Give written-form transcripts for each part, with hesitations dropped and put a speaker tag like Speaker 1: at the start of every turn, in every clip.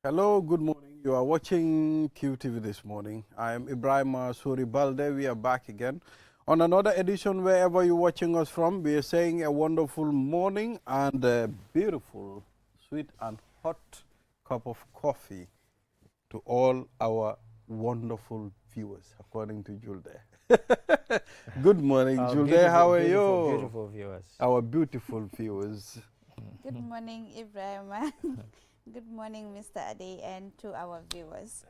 Speaker 1: Hello, good morning. You are watching QTV this morning. I am Ibrahim Suri Balde. We are back again on another edition wherever you're watching us from. We are saying a wonderful morning and a beautiful, sweet and hot cup of coffee to all our wonderful viewers, according to Julde. Good morning, Julde. How are you?
Speaker 2: Beautiful viewers.
Speaker 1: Our beautiful viewers.
Speaker 3: Good morning, Ibrahim. Good morning, Mr. Ade, and to our viewers.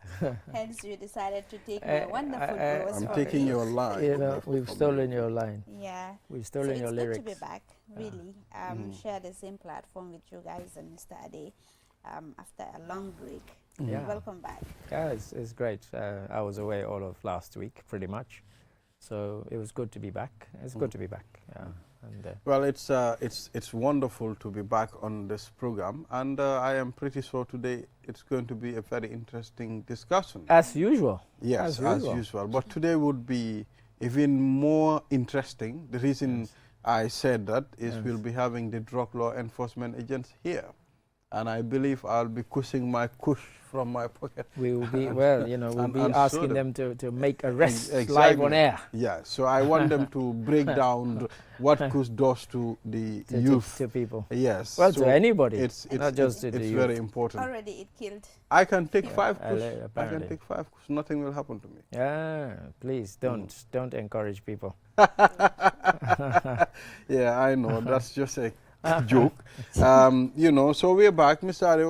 Speaker 3: Hence, you decided to take my wonderful viewers.
Speaker 1: I'm
Speaker 3: from
Speaker 1: taking
Speaker 3: me.
Speaker 1: your line.
Speaker 2: You know, we've stolen your line.
Speaker 3: Yeah.
Speaker 2: We've stolen your lyrics.
Speaker 3: It's good to be back, really. Share the same platform with you guys and Mr. Ade after a long break.
Speaker 2: Yeah.
Speaker 3: Welcome back.
Speaker 2: Yeah, it's great. I was away all of last week, pretty much. So it was good to be back. It's good to be back. Yeah. And,
Speaker 1: well, it's wonderful to be back on this program, and I am pretty sure today it's going to be a very interesting discussion.
Speaker 2: As usual.
Speaker 1: Yes, as usual. But today would be even more interesting. The reason I said that is we'll be having the drug law enforcement agents here, and I believe I'll be kushing my kush from my pocket.
Speaker 2: We will be, well, you know, we'll be asking them to make arrests live on air.
Speaker 1: Yeah, so I want them to break down what kush does to the youth.
Speaker 2: To people.
Speaker 1: Yes.
Speaker 2: Well,
Speaker 1: so
Speaker 2: to anybody,
Speaker 1: it's
Speaker 2: not just to the
Speaker 1: it's
Speaker 2: youth.
Speaker 1: very important.
Speaker 3: Already it killed.
Speaker 1: I can take 5 kush. I
Speaker 2: apparently.
Speaker 1: can take 5 kush. Nothing will happen to me.
Speaker 2: Yeah, please don't encourage people.
Speaker 1: Yeah, I know. That's just a joke. You know, so we're back. Mr. Ari,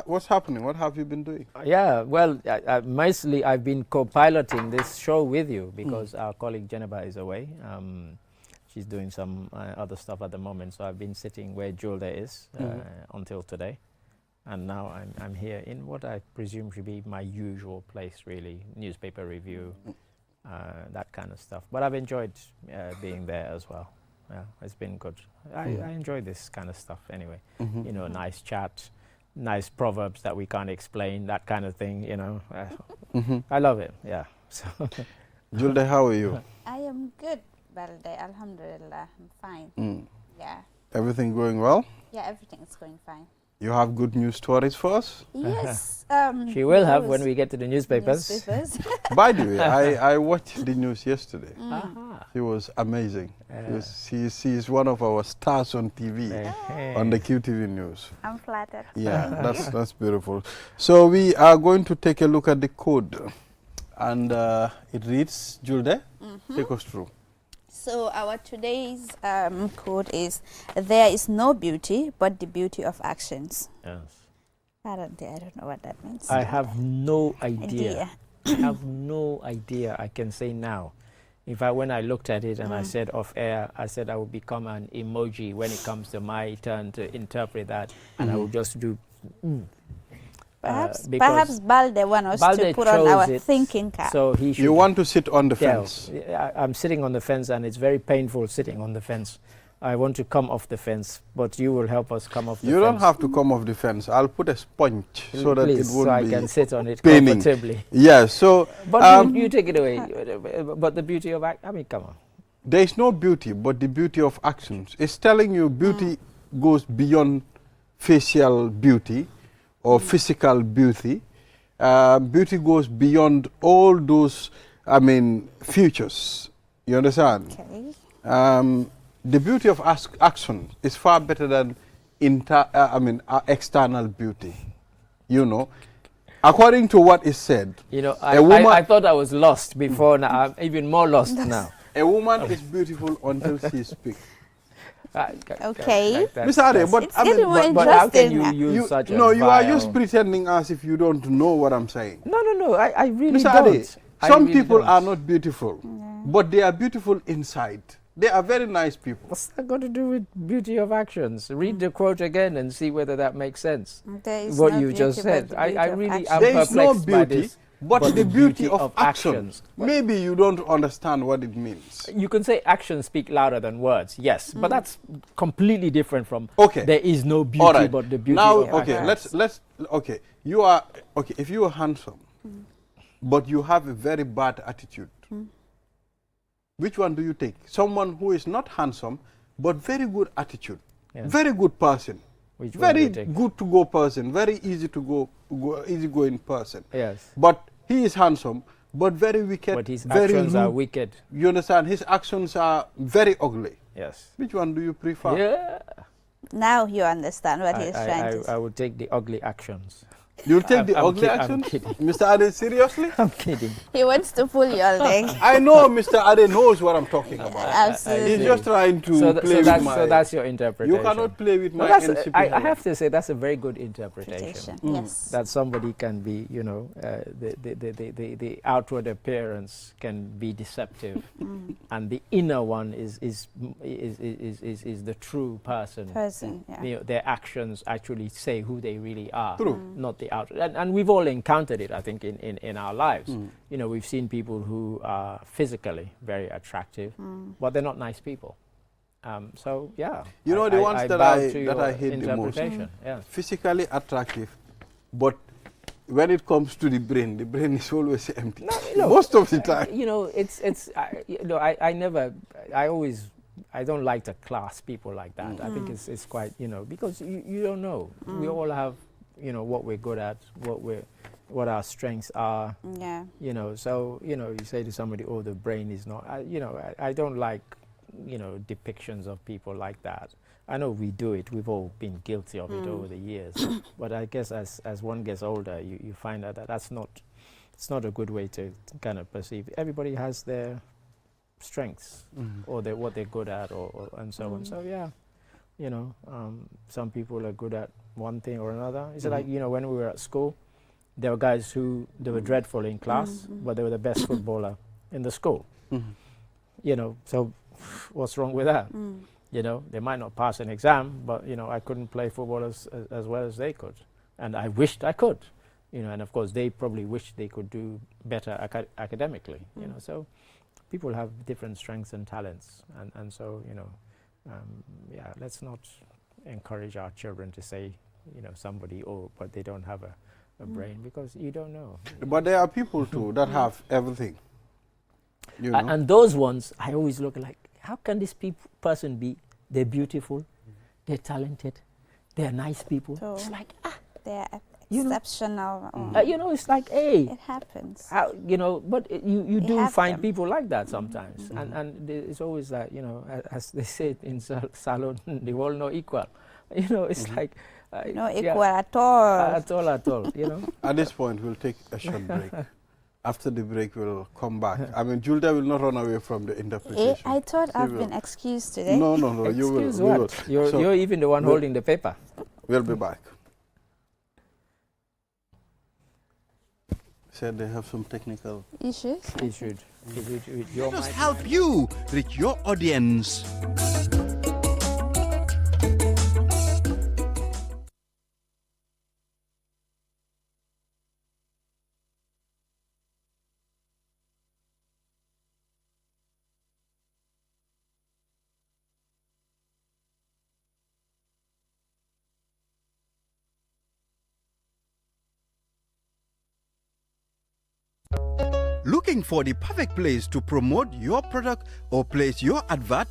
Speaker 1: what's happening? What have you been doing?
Speaker 2: Yeah, well, mostly I've been co-piloting this show with you because our colleague Jennifer is away. She's doing some other stuff at the moment, so I've been sitting where Julde is until today. And now I'm here in what I presume should be my usual place, really, newspaper review, that kind of stuff. But I've enjoyed being there as well. Yeah, it's been good. I enjoy this kind of stuff anyway. You know, nice chat, nice proverbs that we can't explain, that kind of thing, you know. I love it, yeah. So
Speaker 1: Julde, how are you?
Speaker 3: I am good, Balde. Alhamdulillah. I'm fine. Yeah.
Speaker 1: Everything going well?
Speaker 3: Yeah, everything is going fine.
Speaker 1: You have good news stories for us?
Speaker 3: Yes.
Speaker 2: she will have when we get to the newspapers.
Speaker 1: By the way, I watched the news yesterday.
Speaker 2: Aha.
Speaker 1: She was amazing. She is one of our stars on TV, on the QTV news.
Speaker 3: I'm flattered.
Speaker 1: Yeah, that's beautiful. So we are going to take a look at the code. And it reads, Julde, take us through.
Speaker 3: So our today's quote is, "There is no beauty but the beauty of actions."
Speaker 2: Yes.
Speaker 3: I don't know what that means.
Speaker 2: I have no idea. I have no idea. I can say now. In fact, when I looked at it and I said off air, I said I would become an emoji when it comes to my turn to interpret that, and I will just do.
Speaker 3: Perhaps Balde wants us to put on our thinking cap.
Speaker 2: So he should.
Speaker 1: You want to sit on the fence?
Speaker 2: I'm sitting on the fence, and it's very painful sitting on the fence. I want to come off the fence, but you will help us come off the fence.
Speaker 1: You don't have to come off the fence. I'll put a sponge so that
Speaker 2: Please,
Speaker 1: it won't
Speaker 2: so I
Speaker 1: be
Speaker 2: can sit on it
Speaker 1: paining.
Speaker 2: comfortably.
Speaker 1: Yes, so...
Speaker 2: But you take it away. But the beauty of... I mean, come on.
Speaker 1: There is no beauty, but the beauty of actions. It's telling you beauty goes beyond facial beauty or physical beauty. Beauty goes beyond all those, features. You understand?
Speaker 3: Okay.
Speaker 1: The beauty of action is far better than external beauty. You know, according to what is said.
Speaker 2: You know, I thought I was lost before. Now I'm even more lost now.
Speaker 1: A woman is beautiful until she speaks.
Speaker 3: Okay.
Speaker 1: Mr. Ade, but
Speaker 2: but how can you use such a
Speaker 1: you are just pretending as if you don't know what I'm saying.
Speaker 2: No, I really
Speaker 1: Mr.
Speaker 2: don't.
Speaker 1: Ade, some people are not beautiful, but they are beautiful inside. They are very nice people.
Speaker 2: What's that got to do with beauty of actions? Read the quote again and see whether that makes sense. What you just said. I really am perplexed
Speaker 1: there is no
Speaker 2: by
Speaker 1: beauty,
Speaker 2: this.
Speaker 1: but the beauty of actions.
Speaker 2: actions.
Speaker 1: Maybe you don't understand what it means.
Speaker 2: You can say actions speak louder than words, yes, but that's completely different from there is no beauty
Speaker 1: All right.
Speaker 2: but the beauty
Speaker 1: now,
Speaker 2: of
Speaker 1: okay,
Speaker 2: actions.
Speaker 1: you are if you are handsome, but you have a very bad attitude, which one do you take? Someone who is not handsome, but very good attitude, very good person,
Speaker 2: Which one do
Speaker 1: very
Speaker 2: you take?
Speaker 1: good to go person, very easy to easy going person.
Speaker 2: Yes.
Speaker 1: But he is handsome, but very wicked.
Speaker 2: But his
Speaker 1: very
Speaker 2: actions are
Speaker 1: rude.
Speaker 2: wicked.
Speaker 1: You understand? His actions are very ugly.
Speaker 2: Yes.
Speaker 1: Which one do you prefer?
Speaker 2: Yeah.
Speaker 3: Now you understand what he's trying to say.
Speaker 2: I would take the ugly actions.
Speaker 1: You'll take the
Speaker 2: I'm
Speaker 1: ugly
Speaker 2: kid-
Speaker 1: action?
Speaker 2: I'm kidding.
Speaker 1: Mr. Ade, seriously?
Speaker 2: I'm kidding.
Speaker 3: He wants to pull your leg.
Speaker 1: I know Mr. Ade knows what I'm talking about.
Speaker 3: Absolutely.
Speaker 1: He's just trying to play with my...
Speaker 2: So that's your interpretation.
Speaker 1: You cannot play with
Speaker 2: No,
Speaker 1: my
Speaker 2: that's
Speaker 1: NCP.
Speaker 2: I have to say that's a very good interpretation.
Speaker 3: Yes.
Speaker 2: That somebody can be, you know, the outward appearance can be deceptive, and the inner one is the true person.
Speaker 3: Yeah.
Speaker 2: You know, their actions actually say who they really are.
Speaker 1: True.
Speaker 2: Not the outward. And we've all encountered it, I think, in our lives. You know, we've seen people who are physically very attractive, but they're not nice people. So yeah,
Speaker 1: You know, the ones that
Speaker 2: bow
Speaker 1: I
Speaker 2: to your
Speaker 1: hate the most.
Speaker 2: interpretation. Yeah.
Speaker 1: Physically attractive, but when it comes to the brain is always empty.
Speaker 2: No,
Speaker 1: most of the time.
Speaker 2: You know, I don't like to class people like that. I think it's quite, you know, because you don't know. We all have, you know, what we're good at, what our strengths are.
Speaker 3: Yeah.
Speaker 2: You know, so, you know, you say to somebody, oh, the brain is not, you know, I don't like, you know, depictions of people like that. I know we do it. We've all been guilty of it over the years. But I guess as one gets older, you find out that it's not a good way to kind of perceive. Everybody has their strengths or what they're good at or and so on. So yeah, you know, some people are good at one thing or another. It's like, you know, when we were at school, there were guys who they were dreadful in class, but they were the best footballer in the school. You know, so what's wrong with that? You know, they might not pass an exam, but, you know, I couldn't play football as well as they could. And I wished I could, you know, and of course they probably wished they could do better academically, you know. So people have different strengths and talents. And so, you know, yeah, let's not encourage our children to say, you know, somebody, oh, but they don't have a brain, because you don't know.
Speaker 1: But there are people too that have everything. You know?
Speaker 2: And those ones, I always look like, how can this person be? They're beautiful, they're talented, they're nice people.
Speaker 3: So
Speaker 2: it's like,
Speaker 3: they're
Speaker 2: you know,
Speaker 3: exceptional.
Speaker 2: you know, it's like, hey,
Speaker 3: It happens.
Speaker 2: you know, but you do
Speaker 3: have
Speaker 2: find
Speaker 3: them.
Speaker 2: people like that sometimes. And it's always like, you know, as they say in salon, the world no equal. You know, it's like,
Speaker 3: No
Speaker 2: yeah,
Speaker 3: equal at all.
Speaker 2: at all, you know.
Speaker 1: At this point, we'll take a short break. After the break, we'll come back. I mean, Julda will not run away from the interpretation.
Speaker 3: I thought
Speaker 1: She
Speaker 3: I've
Speaker 1: will.
Speaker 3: been excused today.
Speaker 1: No, you will.
Speaker 2: Excuse
Speaker 1: We will.
Speaker 2: what? You're,
Speaker 1: So
Speaker 2: you're even the one holding the paper.
Speaker 1: we'll be back. Said they have some technical
Speaker 3: Issues?
Speaker 2: It should. Your
Speaker 4: Let us
Speaker 2: mic-
Speaker 4: help you reach your audience. Looking for the perfect place to promote your product or place your advert?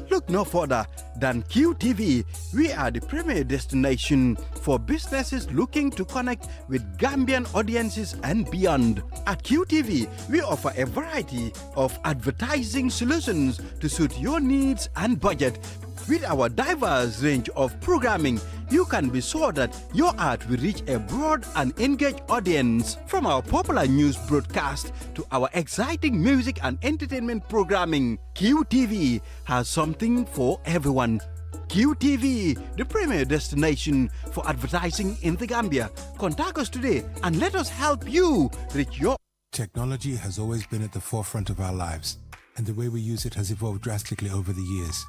Speaker 4: Look no further than QTV. We are the premier destination for businesses looking to connect with Gambian audiences and beyond. At QTV, we offer a variety of advertising solutions to suit your needs and budget. With our diverse range of programming, you can be sure that your ad will reach a broad and engaged audience. From our popular news broadcast to our exciting music and entertainment programming, QTV has something for everyone. QTV, the premier destination for advertising in the Gambia. Contact us today and let us help you reach your...
Speaker 5: Technology has always been at the forefront of our lives, and the way we use it has evolved drastically over the years.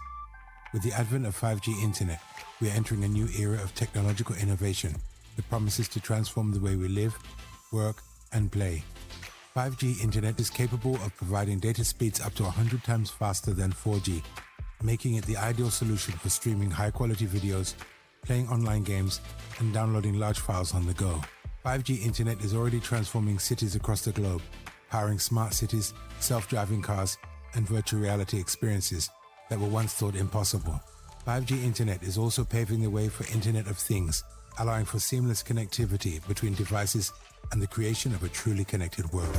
Speaker 5: With the advent of 5G internet, we are entering a new era of technological innovation that promises to transform the way we live, work, and play. 5G internet is capable of providing data speeds up to 100 times faster than 4G, making it the ideal solution for streaming high-quality videos, playing online games, and downloading large files on the go. 5G internet is already transforming cities across the globe, powering smart cities, self-driving cars, and virtual reality experiences that were once thought impossible. 5G internet is also paving the way for Internet of Things, allowing for seamless connectivity between devices and the creation of a truly connected world.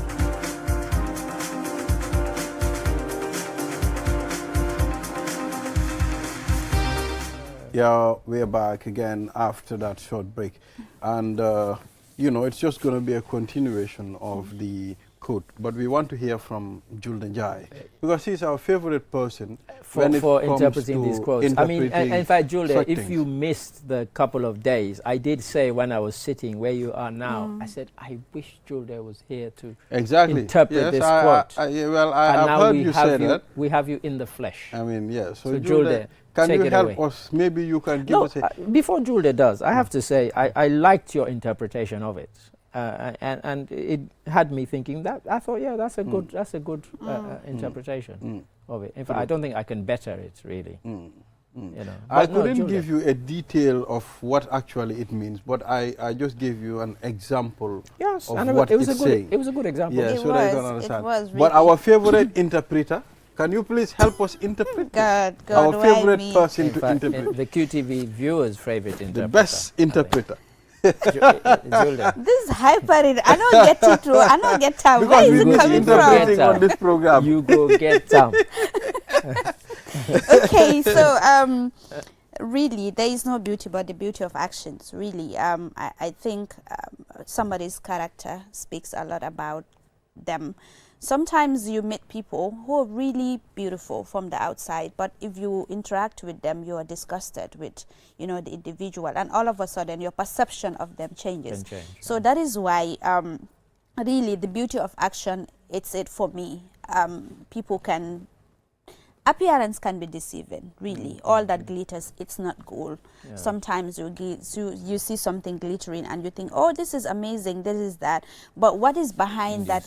Speaker 1: Yeah, we're back again after that short break. And, you know, it's just going to be a continuation of the quote. But we want to hear from Julden Jai, because he's our favorite person
Speaker 2: for interpreting these quotes. I mean, in fact, Julde, if you missed the couple of days, I did say when I was sitting where you are now, I said, I wish Julde was here to interpret this quote.
Speaker 1: I've heard you say that.
Speaker 2: We have you in the flesh.
Speaker 1: I mean, yes. So
Speaker 2: Julde,
Speaker 1: can you help us? Maybe you can give us a...
Speaker 2: Before Julde does, I have to say, I liked your interpretation of it. And it had me thinking that I thought, yeah, that's a good interpretation of it. In fact, I don't think I can better it really. You know,
Speaker 1: I couldn't give you a detail of what actually it means, but I just gave you an example of what it's saying.
Speaker 2: It was a good example.
Speaker 1: Yeah, so that you can understand.
Speaker 3: It was really.
Speaker 1: But our favorite interpreter, can you please help us interpret?
Speaker 3: God,
Speaker 1: our favorite person to interpret.
Speaker 2: The QTV viewers' favorite interpreter.
Speaker 1: The best interpreter.
Speaker 3: This hyper, I don't get it through. I don't get time. Where is it coming from?
Speaker 1: On this program.
Speaker 2: You go get some.
Speaker 3: Okay, so really, there is no beauty but the beauty of actions. Really, I think somebody's character speaks a lot about them. Sometimes you meet people who are really beautiful from the outside, but if you interact with them, you are disgusted with, you know, the individual, and all of a sudden your perception of them changes. So that is why, really, the beauty of action, it's it for me. People can... Appearance can be deceiving, really. All that glitters, it's not gold. Yeah. Sometimes you see something glittering and you think, oh, this is amazing, this is that. But what is behind that,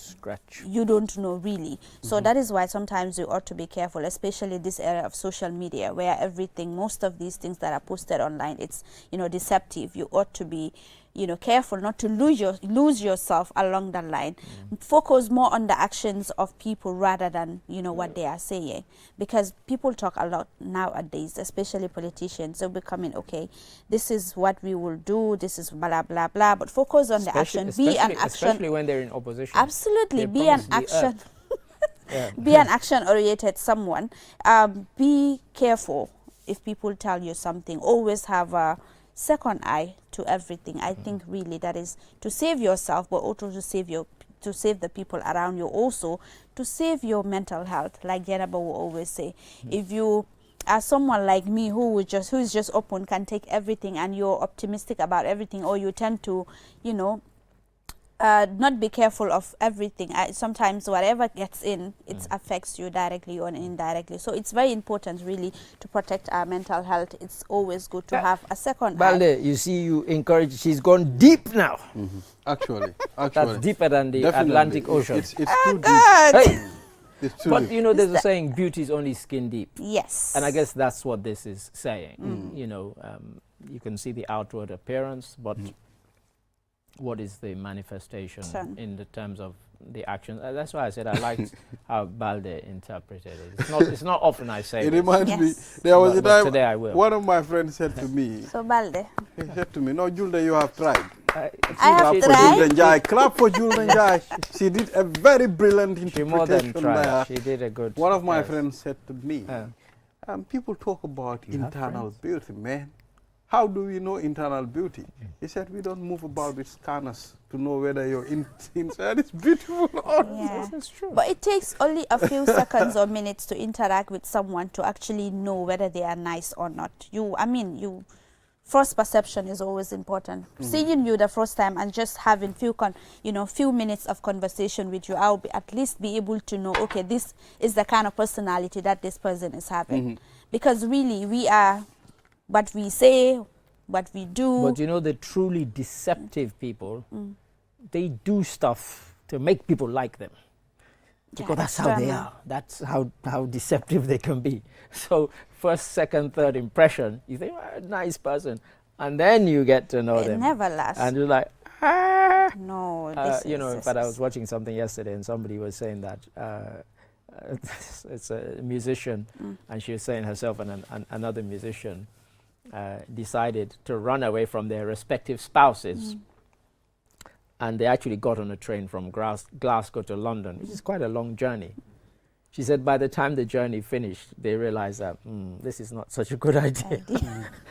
Speaker 3: you don't know, really. So that is why sometimes you ought to be careful, especially this era of social media, where everything, most of these things that are posted online, it's, you know, deceptive. You ought to be, you know, careful not to lose yourself along the line. Focus more on the actions of people rather than, you know, what they are saying, because people talk a lot nowadays, especially politicians. They're becoming, okay, this is what we will do, this is blah blah blah, but focus on the action. Be an action,
Speaker 2: especially when they're in opposition.
Speaker 3: Absolutely, be an action. Be an action-oriented someone. Be careful if people tell you something. Always have a second eye to everything. I think really that is to save yourself, but also to save the people around you, also to save your mental health. Like Jenaba will always say, if you are someone like me who is just open, can take everything, and you're optimistic about everything, or you tend to, you know, not be careful of everything. Sometimes whatever gets in, it affects you directly or indirectly. So it's very important, really, to protect our mental health. It's always good to have a second
Speaker 2: Balde, you see, you encourage. She's gone deep now.
Speaker 1: Actually,
Speaker 2: that's deeper than the Atlantic Ocean.
Speaker 1: It's too deep. Hey.
Speaker 2: But you know, there's a saying, beauty is only skin deep.
Speaker 3: Yes.
Speaker 2: And I guess that's what this is saying. You know, you can see the outward appearance, but what is the manifestation in the terms of the action? That's why I said I liked how Balde interpreted it. It's not often I say
Speaker 1: it. Reminds me, there was a time
Speaker 2: today I will.
Speaker 1: One of my friends said to me,
Speaker 3: so Balde,
Speaker 1: he said to me, no, Julde, you have tried.
Speaker 3: I have tried.
Speaker 1: Clap for Julden Jai. She did a very brilliant interpretation.
Speaker 2: She more than tried. She did a good.
Speaker 1: One of my friends said to me, people talk about internal beauty, man. How do we know internal beauty? He said, we don't move about with scanners to know whether your inside is beautiful or not.
Speaker 3: That's true. But it takes only a few seconds or minutes to interact with someone to actually know whether they are nice or not. First perception is always important. Seeing you the first time and just having few minutes of conversation with you, I'll at least be able to know, okay, this is the kind of personality that this person is having. Because really, we are what we say, what we do.
Speaker 2: But you know, the truly deceptive people, they do stuff to make people like them. Because that's how they are. That's how deceptive they can be. So first, second, third impression, you think, oh, nice person. And then you get to know them.
Speaker 3: It never lasts.
Speaker 2: And you're like, ah.
Speaker 3: No,
Speaker 2: you know, in fact, I was watching something yesterday and somebody was saying that it's a musician, and she was saying herself and another musician decided to run away from their respective spouses. And they actually got on a train from Glasgow to London, which is quite a long journey. She said by the time the journey finished, they realized that this is not such a good idea.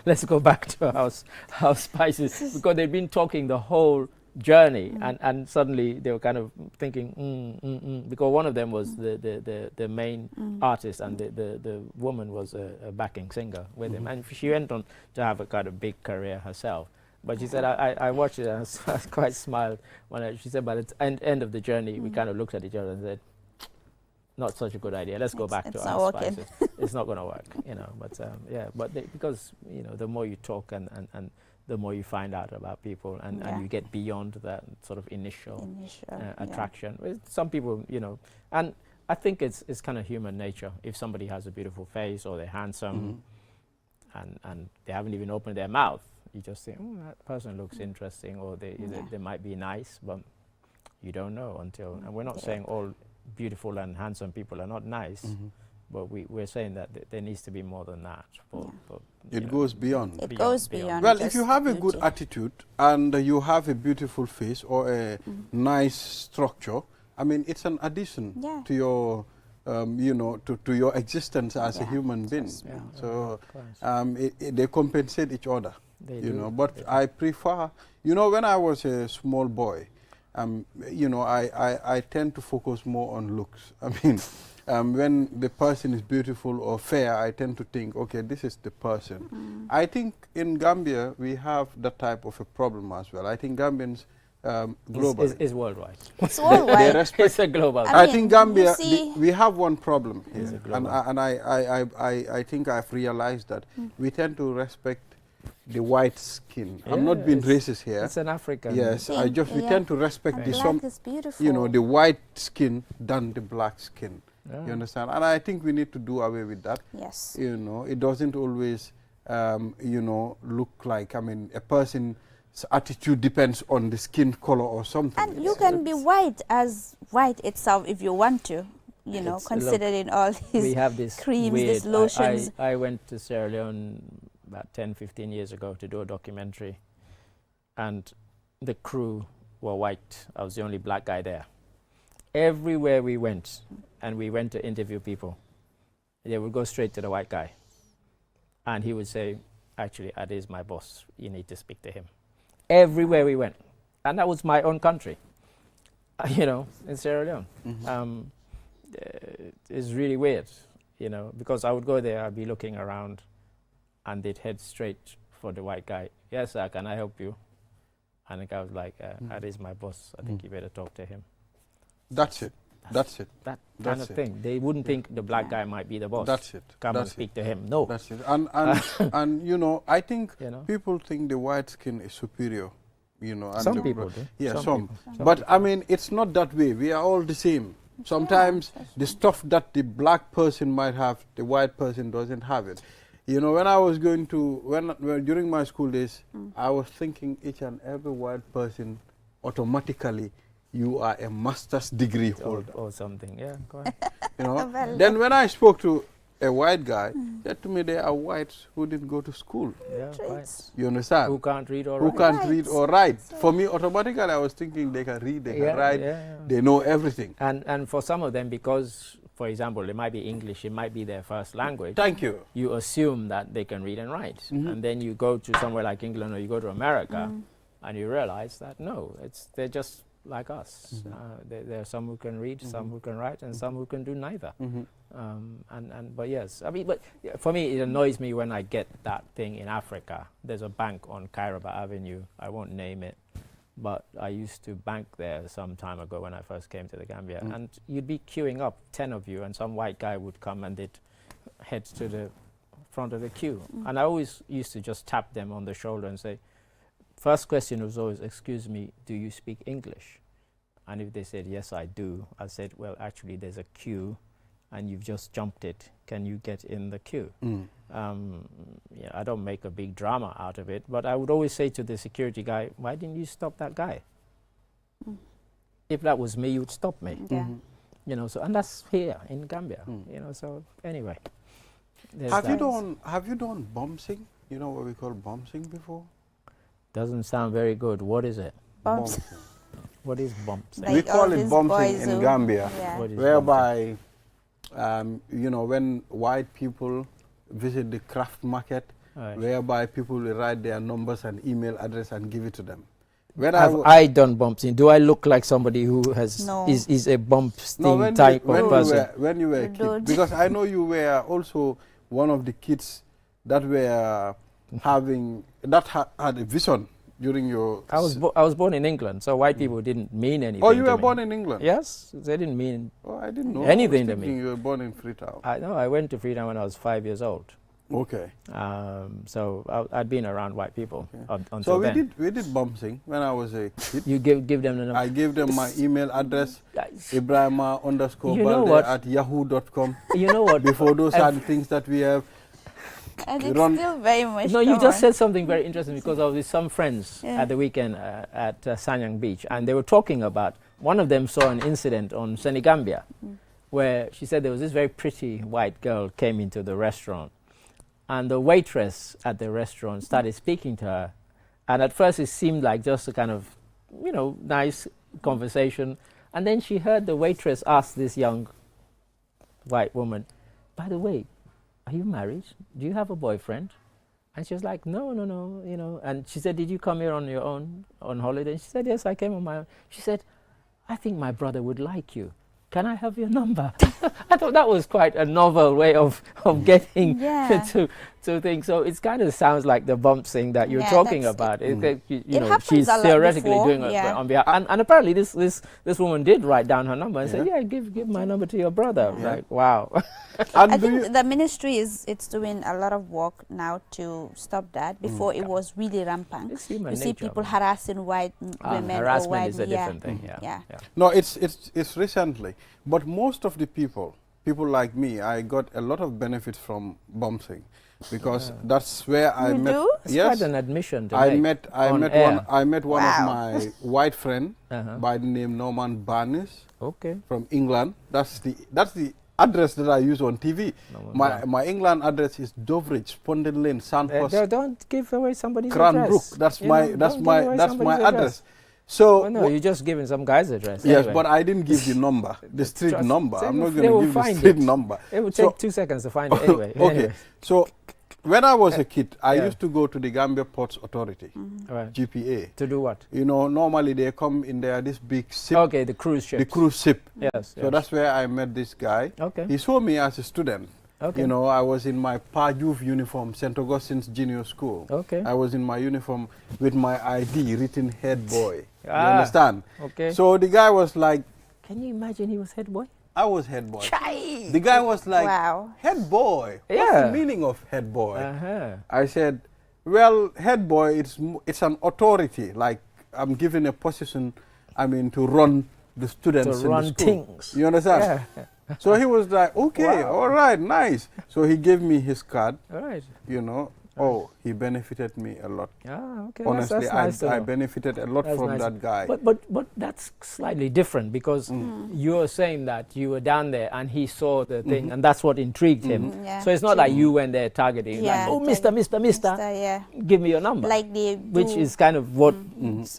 Speaker 2: Let's go back to our spices, because they'd been talking the whole journey, and suddenly they were kind of thinking, because one of them was the main artist, and the woman was a backing singer with him, and she went on to have a kind of big career herself. But she said, I watched it and I quite smiled when she said by the end of the journey, we kind of looked at each other and said, not such a good idea. Let's go back to our spices. It's not going to work, you know. But because you know, the more you talk and the more you find out about people, and you get beyond that sort of initial attraction. With some people, you know, and I think it's kind of human nature. If somebody has a beautiful face or they're handsome, and they haven't even opened their mouth, you just think, that person looks interesting, or they might be nice, but you don't know until. And we're not saying all beautiful and handsome people are not nice, but we're saying that there needs to be more than that.
Speaker 1: It goes beyond.
Speaker 3: It goes beyond.
Speaker 1: Well, if you have a good attitude and you have a beautiful face or a nice structure, I mean, it's an addition to your, you know, to your existence as a human being. So they compensate each other. You know, but I prefer, you know, when I was a small boy, you know, I tend to focus more on looks. I mean, when the person is beautiful or fair, I tend to think, okay, this is the person. I think in Gambia, we have that type of a problem as well. I think Gambians, globally.
Speaker 2: It's worldwide.
Speaker 3: It's worldwide.
Speaker 2: It's a global.
Speaker 1: I think Gambia, we have one problem here. And I think I've realized that we tend to respect the white skin. I'm not being racist here.
Speaker 2: It's an African.
Speaker 1: Yes, we tend to respect you know, the white skin than the black skin. You understand? And I think we need to do away with that.
Speaker 3: Yes.
Speaker 1: You know, it doesn't always, you know, look like, I mean, a person's attitude depends on the skin color or something.
Speaker 3: And you can be white as white itself if you want to, you know, considering all these creams, these lotions.
Speaker 2: I went to Sierra Leone about 10, 15 years ago to do a documentary, and the crew were white. I was the only black guy there. Everywhere we went, and we went to interview people, they would go straight to the white guy, and he would say, actually, Ade is my boss, you need to speak to him. Everywhere we went, and that was my own country, you know, in Sierra Leone. It's really weird, you know, because I would go there, I'd be looking around, and they'd head straight for the white guy. Yes, sir, can I help you? And the guy was like, that is my boss. I think you better talk to him.
Speaker 1: That's it. That's it.
Speaker 2: That kind of thing. They wouldn't think the black guy might be the boss.
Speaker 1: That's it.
Speaker 2: Come and speak to him. No.
Speaker 1: That's it. And you know, I think people think the white skin is superior. You know, and
Speaker 2: some people do.
Speaker 1: Yeah, some. But I mean, it's not that way. We are all the same. Sometimes the stuff that the black person might have, the white person doesn't have it. You know, when I was going to, during my school days, I was thinking each and every white person, automatically, you are a master's degree holder.
Speaker 2: Or something, yeah, go ahead.
Speaker 1: You know, then when I spoke to a white guy, said to me, there are whites who didn't go to school.
Speaker 2: Yeah, right.
Speaker 1: You understand?
Speaker 2: Who can't read or write.
Speaker 1: Who can't read or write. For me, automatically, I was thinking they can read, they can write, they know everything.
Speaker 2: And for some of them, because, for example, it might be English, it might be their first language.
Speaker 1: Thank you.
Speaker 2: You assume that they can read and write. And then you go to somewhere like England or you go to America and you realize that, no, they're just like us. There are some who can read, some who can write, and some who can do neither. But yes, I mean, but for me, it annoys me when I get that thing in Africa. There's a bank on Kairaba Avenue. I won't name it. But I used to bank there some time ago when I first came to the Gambia. And you'd be queuing up, 10 of you, and some white guy would come and they'd head to the front of the queue. And I always used to just tap them on the shoulder and say, first question was always, excuse me, do you speak English? And if they said, yes, I do, I said, well, actually, there's a queue and you've just jumped it. Can you get in the queue? Yeah, I don't make a big drama out of it, but I would always say to the security guy, why didn't you stop that guy? If that was me, you'd stop me. You know, so and that's here in Gambia. You know, so anyway. there's
Speaker 1: Have you
Speaker 2: that.
Speaker 1: done bombsing? You know what we call bombsing before?
Speaker 2: Doesn't sound very good. What is it?
Speaker 3: Bombs.
Speaker 1: Bombsing.
Speaker 2: What is bumps?
Speaker 3: Like
Speaker 1: We call
Speaker 3: all
Speaker 1: it
Speaker 3: these
Speaker 1: bombsing
Speaker 3: boys
Speaker 1: in
Speaker 3: who-
Speaker 1: Gambia,
Speaker 3: Yeah.
Speaker 2: What is bumpsing?
Speaker 1: whereby you know, when white people visit the craft market,
Speaker 2: Right.
Speaker 1: whereby people will write their numbers and email address and give it to them. When
Speaker 2: Have
Speaker 1: wa-
Speaker 2: I done bumpsing? Do I look like somebody who has
Speaker 3: No.
Speaker 2: is a bumpsting
Speaker 1: when
Speaker 2: type
Speaker 1: you, when
Speaker 2: of
Speaker 1: you
Speaker 2: person?
Speaker 1: were when you were a
Speaker 3: You
Speaker 1: kid,
Speaker 3: don't.
Speaker 1: because I know you were also one of the kids that were having had a vision during your.
Speaker 2: I was born in England, so white people didn't mean anything.
Speaker 1: Oh, you
Speaker 2: to
Speaker 1: were
Speaker 2: me.
Speaker 1: born in England.
Speaker 2: Yes, they didn't mean
Speaker 1: Oh, I didn't know
Speaker 2: anything
Speaker 1: I
Speaker 2: to
Speaker 1: was
Speaker 2: me.
Speaker 1: thinking you were born in Freetown.
Speaker 2: I know. I went to Freetown when I was 5 years old.
Speaker 1: Okay.
Speaker 2: So I'd been around white people until
Speaker 1: So
Speaker 2: then.
Speaker 1: we did bombsing when I was a kid.
Speaker 2: You give them the number.
Speaker 1: I gave them my email address,
Speaker 2: Guys,
Speaker 1: Ibrahima_Balde
Speaker 2: what?
Speaker 1: at yahoo.com.
Speaker 2: you know what?
Speaker 1: Before those are the things that we have.
Speaker 3: And it's
Speaker 1: Run-
Speaker 3: still very much.
Speaker 2: No, you
Speaker 3: common.
Speaker 2: just said something very interesting because I was with some friends
Speaker 3: Yeah.
Speaker 2: at the weekend at Sanyang Beach, and they were talking about, one of them saw an incident on Senegambia where she said there was this very pretty white girl came into the restaurant, and the waitress at the restaurant started speaking to her, and at first it seemed like just a kind of, you know, nice conversation, and then she heard the waitress ask this young white woman, by the way, are you married? Do you have a boyfriend? And she was like, no, you know. And she said, did you come here on your own, on holiday? And she said, yes, I came on my own. She said, I think my brother would like you. Can I have your number? I thought that was quite a novel way of getting
Speaker 3: Yeah.
Speaker 2: to things. So it kind of sounds like the bumpsing that you're
Speaker 3: Yeah,
Speaker 2: talking
Speaker 3: that's-
Speaker 2: about. You
Speaker 3: It
Speaker 2: know,
Speaker 3: happens
Speaker 2: she's
Speaker 3: a lot
Speaker 2: theoretically
Speaker 3: before,
Speaker 2: doing it
Speaker 3: yeah.
Speaker 2: on behalf. And apparently this woman did write down her number and said,
Speaker 1: Yeah.
Speaker 2: yeah, give my number to your brother.
Speaker 1: Yeah.
Speaker 2: Like, wow.
Speaker 1: And
Speaker 3: I
Speaker 1: do you-
Speaker 3: think the ministry it's doing a lot of work now to stop that. Before it was really rampant.
Speaker 2: It's human
Speaker 3: You see
Speaker 2: nature,
Speaker 3: people
Speaker 2: man.
Speaker 3: harassing white women or
Speaker 2: Harassment
Speaker 3: white
Speaker 2: is a different thing.
Speaker 3: Yeah.
Speaker 2: Yeah.
Speaker 1: No, it's recently, but most of the people like me, I got a lot of benefits from bombsing, because that's where I
Speaker 3: You
Speaker 1: met.
Speaker 3: do?
Speaker 2: It's
Speaker 1: Yes,
Speaker 2: quite an admission to
Speaker 1: I
Speaker 2: make
Speaker 1: met
Speaker 2: on
Speaker 1: one.
Speaker 2: air.
Speaker 1: I met one
Speaker 3: Wow.
Speaker 1: of my white friend
Speaker 2: Uh-huh.
Speaker 1: by the name Norman Barnes
Speaker 2: Okay.
Speaker 1: from England. That's the address that I use on TV.
Speaker 2: Norman
Speaker 1: My England address is Doveridge, Ponded Lane, Sandhurst,
Speaker 2: Don't give away somebody's
Speaker 1: Cranbrook.
Speaker 2: address.
Speaker 1: That's
Speaker 2: You
Speaker 1: my
Speaker 2: know,
Speaker 1: that's
Speaker 2: don't
Speaker 1: my
Speaker 2: give away
Speaker 1: that's my
Speaker 2: somebody's
Speaker 1: address. So
Speaker 2: Well, no, you're just giving some guy's address.
Speaker 1: yes,
Speaker 2: anyway.
Speaker 1: but I didn't give the number, the street
Speaker 2: Trust-
Speaker 1: number.
Speaker 2: they
Speaker 1: I'm
Speaker 2: will-
Speaker 1: not
Speaker 2: they
Speaker 1: going
Speaker 2: will
Speaker 1: to give the
Speaker 2: find
Speaker 1: street
Speaker 2: it.
Speaker 1: number.
Speaker 2: It would
Speaker 1: So-
Speaker 2: take 2 seconds to find it anyway.
Speaker 1: Okay.
Speaker 2: Anyway.
Speaker 1: So when I was a kid, I
Speaker 2: Yeah.
Speaker 1: used to go to the Gambia Ports Authority,
Speaker 2: Right.
Speaker 1: GPA.
Speaker 2: To do what?
Speaker 1: You know, normally they come in there, this big ship,
Speaker 2: Okay, the cruise ship.
Speaker 1: the cruise ship.
Speaker 2: Yes.
Speaker 1: So that's where I met this guy.
Speaker 2: Okay.
Speaker 1: He saw me as a student.
Speaker 2: Okay.
Speaker 1: You know, I was in my Pajuv uniform, St. Augustine's Junior School.
Speaker 2: Okay.
Speaker 1: I was in my uniform with my ID written head boy. You
Speaker 2: Ah.
Speaker 1: understand?
Speaker 2: Okay.
Speaker 1: So the guy was like,
Speaker 2: Can you imagine he was head boy?
Speaker 1: I was head boy.
Speaker 2: Chai.
Speaker 1: The guy was like,
Speaker 3: Wow.
Speaker 1: head boy? What's
Speaker 2: Yeah.
Speaker 1: the meaning of head boy?
Speaker 2: Uh-huh.
Speaker 1: I said, well, head boy, it's an authority. Like, I'm given a position, I mean, to run the students
Speaker 2: To
Speaker 1: in
Speaker 2: run
Speaker 1: the school.
Speaker 2: things.
Speaker 1: You understand?
Speaker 2: Yeah.
Speaker 1: So he was like, okay,
Speaker 2: Wow.
Speaker 1: all right, nice. So he gave me his card,
Speaker 2: All right.
Speaker 1: you know. Oh, he benefited me a lot.
Speaker 2: Ah, okay.
Speaker 1: Honestly,
Speaker 2: that's nice to
Speaker 1: I
Speaker 2: know.
Speaker 1: benefited a lot
Speaker 2: That's
Speaker 1: from
Speaker 2: nice.
Speaker 1: that guy.
Speaker 2: But that's slightly different because you're saying that you were down there and he saw the thing and that's what intrigued him.
Speaker 3: Yeah.
Speaker 2: So it's not like you went there targeting,
Speaker 3: Yeah,
Speaker 2: like, oh,
Speaker 3: like
Speaker 2: Mister,
Speaker 3: yeah.
Speaker 2: give me your number.
Speaker 3: Like they
Speaker 2: Which
Speaker 3: do.
Speaker 2: is kind of what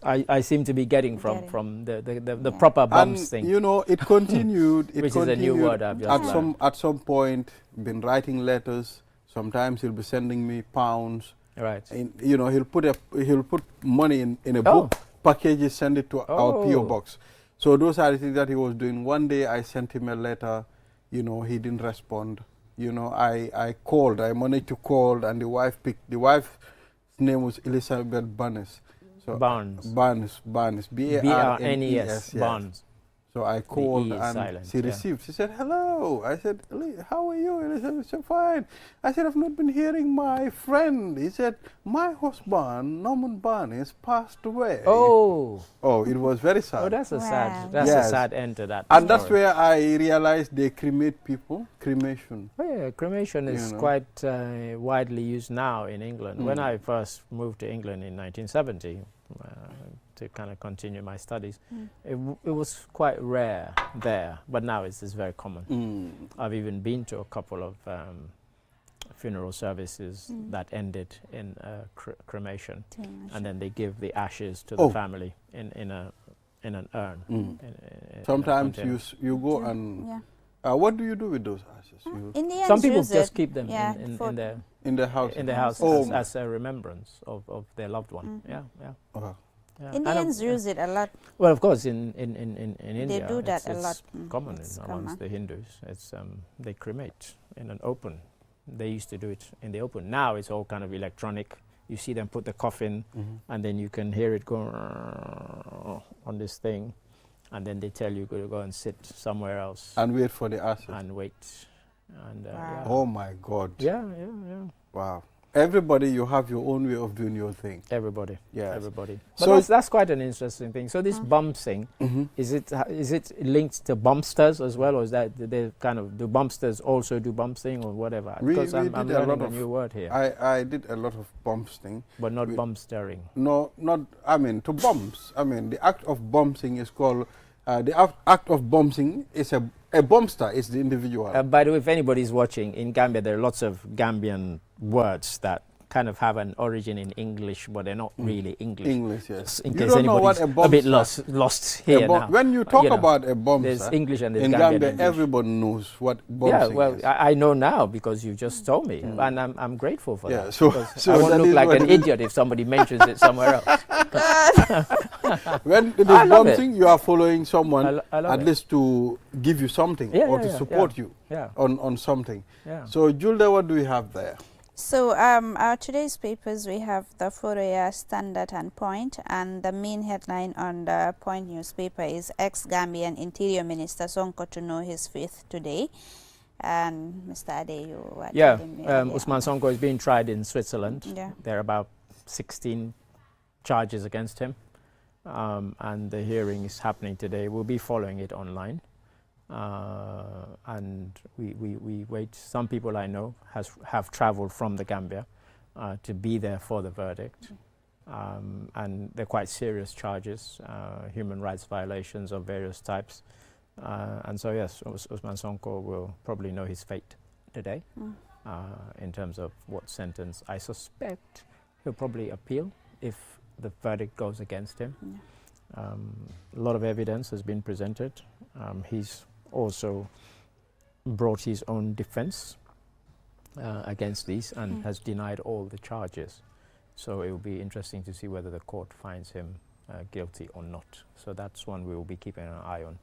Speaker 2: I seem to be getting
Speaker 3: Getting.
Speaker 2: from the
Speaker 3: Yeah.
Speaker 2: proper
Speaker 1: And
Speaker 2: bumps thing.
Speaker 1: you know, it continued.
Speaker 2: Which is a new word I've just learned.
Speaker 1: at some point, been writing letters. Sometimes he'll be sending me pounds.
Speaker 2: Right.
Speaker 1: You know, he'll put money in a
Speaker 2: Oh.
Speaker 1: book, packages, send it to our PO
Speaker 2: Oh.
Speaker 1: box. So those are the things that he was doing. One day I sent him a letter. You know, he didn't respond. You know, I called. I managed to call, and the wife's name was Elizabeth Barnes. So
Speaker 2: Barnes.
Speaker 1: Barnes,
Speaker 2: Barnes.
Speaker 1: Barnes.
Speaker 2: Barnes.
Speaker 1: So I called
Speaker 2: E is
Speaker 1: and
Speaker 2: silent,
Speaker 1: she
Speaker 2: yeah.
Speaker 1: received. She said, hello. I said, how are you? And I said, fine. I said, I've not been hearing my friend. He said, my husband, Norman Barnes, passed away.
Speaker 2: Oh.
Speaker 1: Oh, it was very sad.
Speaker 2: Oh, that's a
Speaker 3: Wow.
Speaker 2: sad. That's
Speaker 1: Yes.
Speaker 2: a sad end to that.
Speaker 1: And that's
Speaker 2: story.
Speaker 1: where I realized they cremate people. Cremation.
Speaker 2: Oh, yeah, cremation is
Speaker 1: You know.
Speaker 2: quite widely used now in England. When I first moved to England in 1970, to kind of continue my studies. It was quite rare there, but now it's very common. I've even been to a couple of funeral services that ended in cremation, and then they give the ashes to the family in an urn. In
Speaker 1: Sometimes
Speaker 2: a container.
Speaker 1: you go and what do you do with those ashes?
Speaker 3: In the end,
Speaker 2: Some people
Speaker 3: use
Speaker 2: just
Speaker 3: it,
Speaker 2: keep them
Speaker 3: yeah,
Speaker 1: In the house.
Speaker 2: in their house
Speaker 1: Oh.
Speaker 2: as a remembrance of their loved one. Yeah. Yeah.
Speaker 3: Indians use it a lot.
Speaker 2: Well, of course, in India,
Speaker 3: do that
Speaker 2: it's
Speaker 3: a lot.
Speaker 2: common
Speaker 3: It's
Speaker 2: amongst
Speaker 3: common.
Speaker 2: the Hindus. It's they cremate in an open. They used to do it in the open. Now it's all kind of electronic. You see them put the coffin, and then you can hear it go on this thing, and then they tell you to go and sit somewhere else
Speaker 1: And wait for the ashes.
Speaker 2: and wait. And
Speaker 3: Wow.
Speaker 1: Oh my God.
Speaker 2: yeah.
Speaker 1: Wow. Everybody, you have your own way of doing your thing.
Speaker 2: Everybody.
Speaker 1: Yes.
Speaker 2: Everybody.
Speaker 1: So
Speaker 2: But that's quite an interesting thing. So this bumps thing, is it linked to bumpsters as well, or is that they kind of do bumpsters also do bumps thing or whatever?
Speaker 1: We
Speaker 2: Because I'm
Speaker 1: did a lot
Speaker 2: learning a
Speaker 1: of-
Speaker 2: new word here,
Speaker 1: I did a lot of bumps thing.
Speaker 2: but not bumpstering.
Speaker 1: No, not, I mean, to bumps. I mean, the act of bumping is called, the act of bumping is a bumpster is the individual.
Speaker 2: By the way, if anybody's watching, in Gambia there are lots of Gambian words that kind of have an origin in English, but they're not really English.
Speaker 1: English, yes.
Speaker 2: In
Speaker 1: You
Speaker 2: case
Speaker 1: don't know what
Speaker 2: anybody's
Speaker 1: a
Speaker 2: a bit
Speaker 1: bumpster-
Speaker 2: lost here now.
Speaker 1: When you talk
Speaker 2: know,
Speaker 1: about a
Speaker 2: there's
Speaker 1: bumpster,
Speaker 2: English and there's
Speaker 1: in
Speaker 2: Gambian
Speaker 1: Gambia,
Speaker 2: English.
Speaker 1: everybody knows what bumping
Speaker 2: Yeah, well,
Speaker 1: is.
Speaker 2: I know now because you just told me, and I'm grateful for
Speaker 1: Yeah,
Speaker 2: that.
Speaker 1: so-
Speaker 2: because
Speaker 1: so
Speaker 2: I won't
Speaker 1: that
Speaker 2: look
Speaker 1: is
Speaker 2: like
Speaker 1: what
Speaker 2: an
Speaker 1: it is.
Speaker 2: idiot if somebody mentions it somewhere else.
Speaker 1: When it is
Speaker 2: I love it.
Speaker 1: bumping, you are following someone
Speaker 2: I love
Speaker 1: at
Speaker 2: it.
Speaker 1: least to give you something
Speaker 2: Yeah,
Speaker 1: or
Speaker 2: yeah,
Speaker 1: to
Speaker 2: yeah,
Speaker 1: support
Speaker 2: yeah.
Speaker 1: you
Speaker 2: Yeah.
Speaker 1: on something.
Speaker 2: Yeah.
Speaker 1: So, Julde, what do we have there?
Speaker 3: So our today's papers, we have the Fourier, Standard and Point, and the main headline on the Point newspaper is ex-Gambian Interior Minister Sonko to know his fate today. And Mr. Ade, you were
Speaker 2: Yeah,
Speaker 3: telling me earlier
Speaker 2: Usman
Speaker 3: on
Speaker 2: Sonko is being tried in Switzerland.
Speaker 3: Yeah.
Speaker 2: There are about 16 charges against him, and the hearing is happening today. We'll be following it online. And we wait. Some people I know have traveled from the Gambia to be there for the verdict, and they're quite serious charges, human rights violations of various types, and so yes, Usman Sonko will probably know his fate today in terms of what sentence. I suspect he'll probably appeal if the verdict goes against him. A lot of evidence has been presented. He's also brought his own defense against these and has denied all the charges. So it will be interesting to see whether the court finds him guilty or not. So that's one we will be keeping an eye on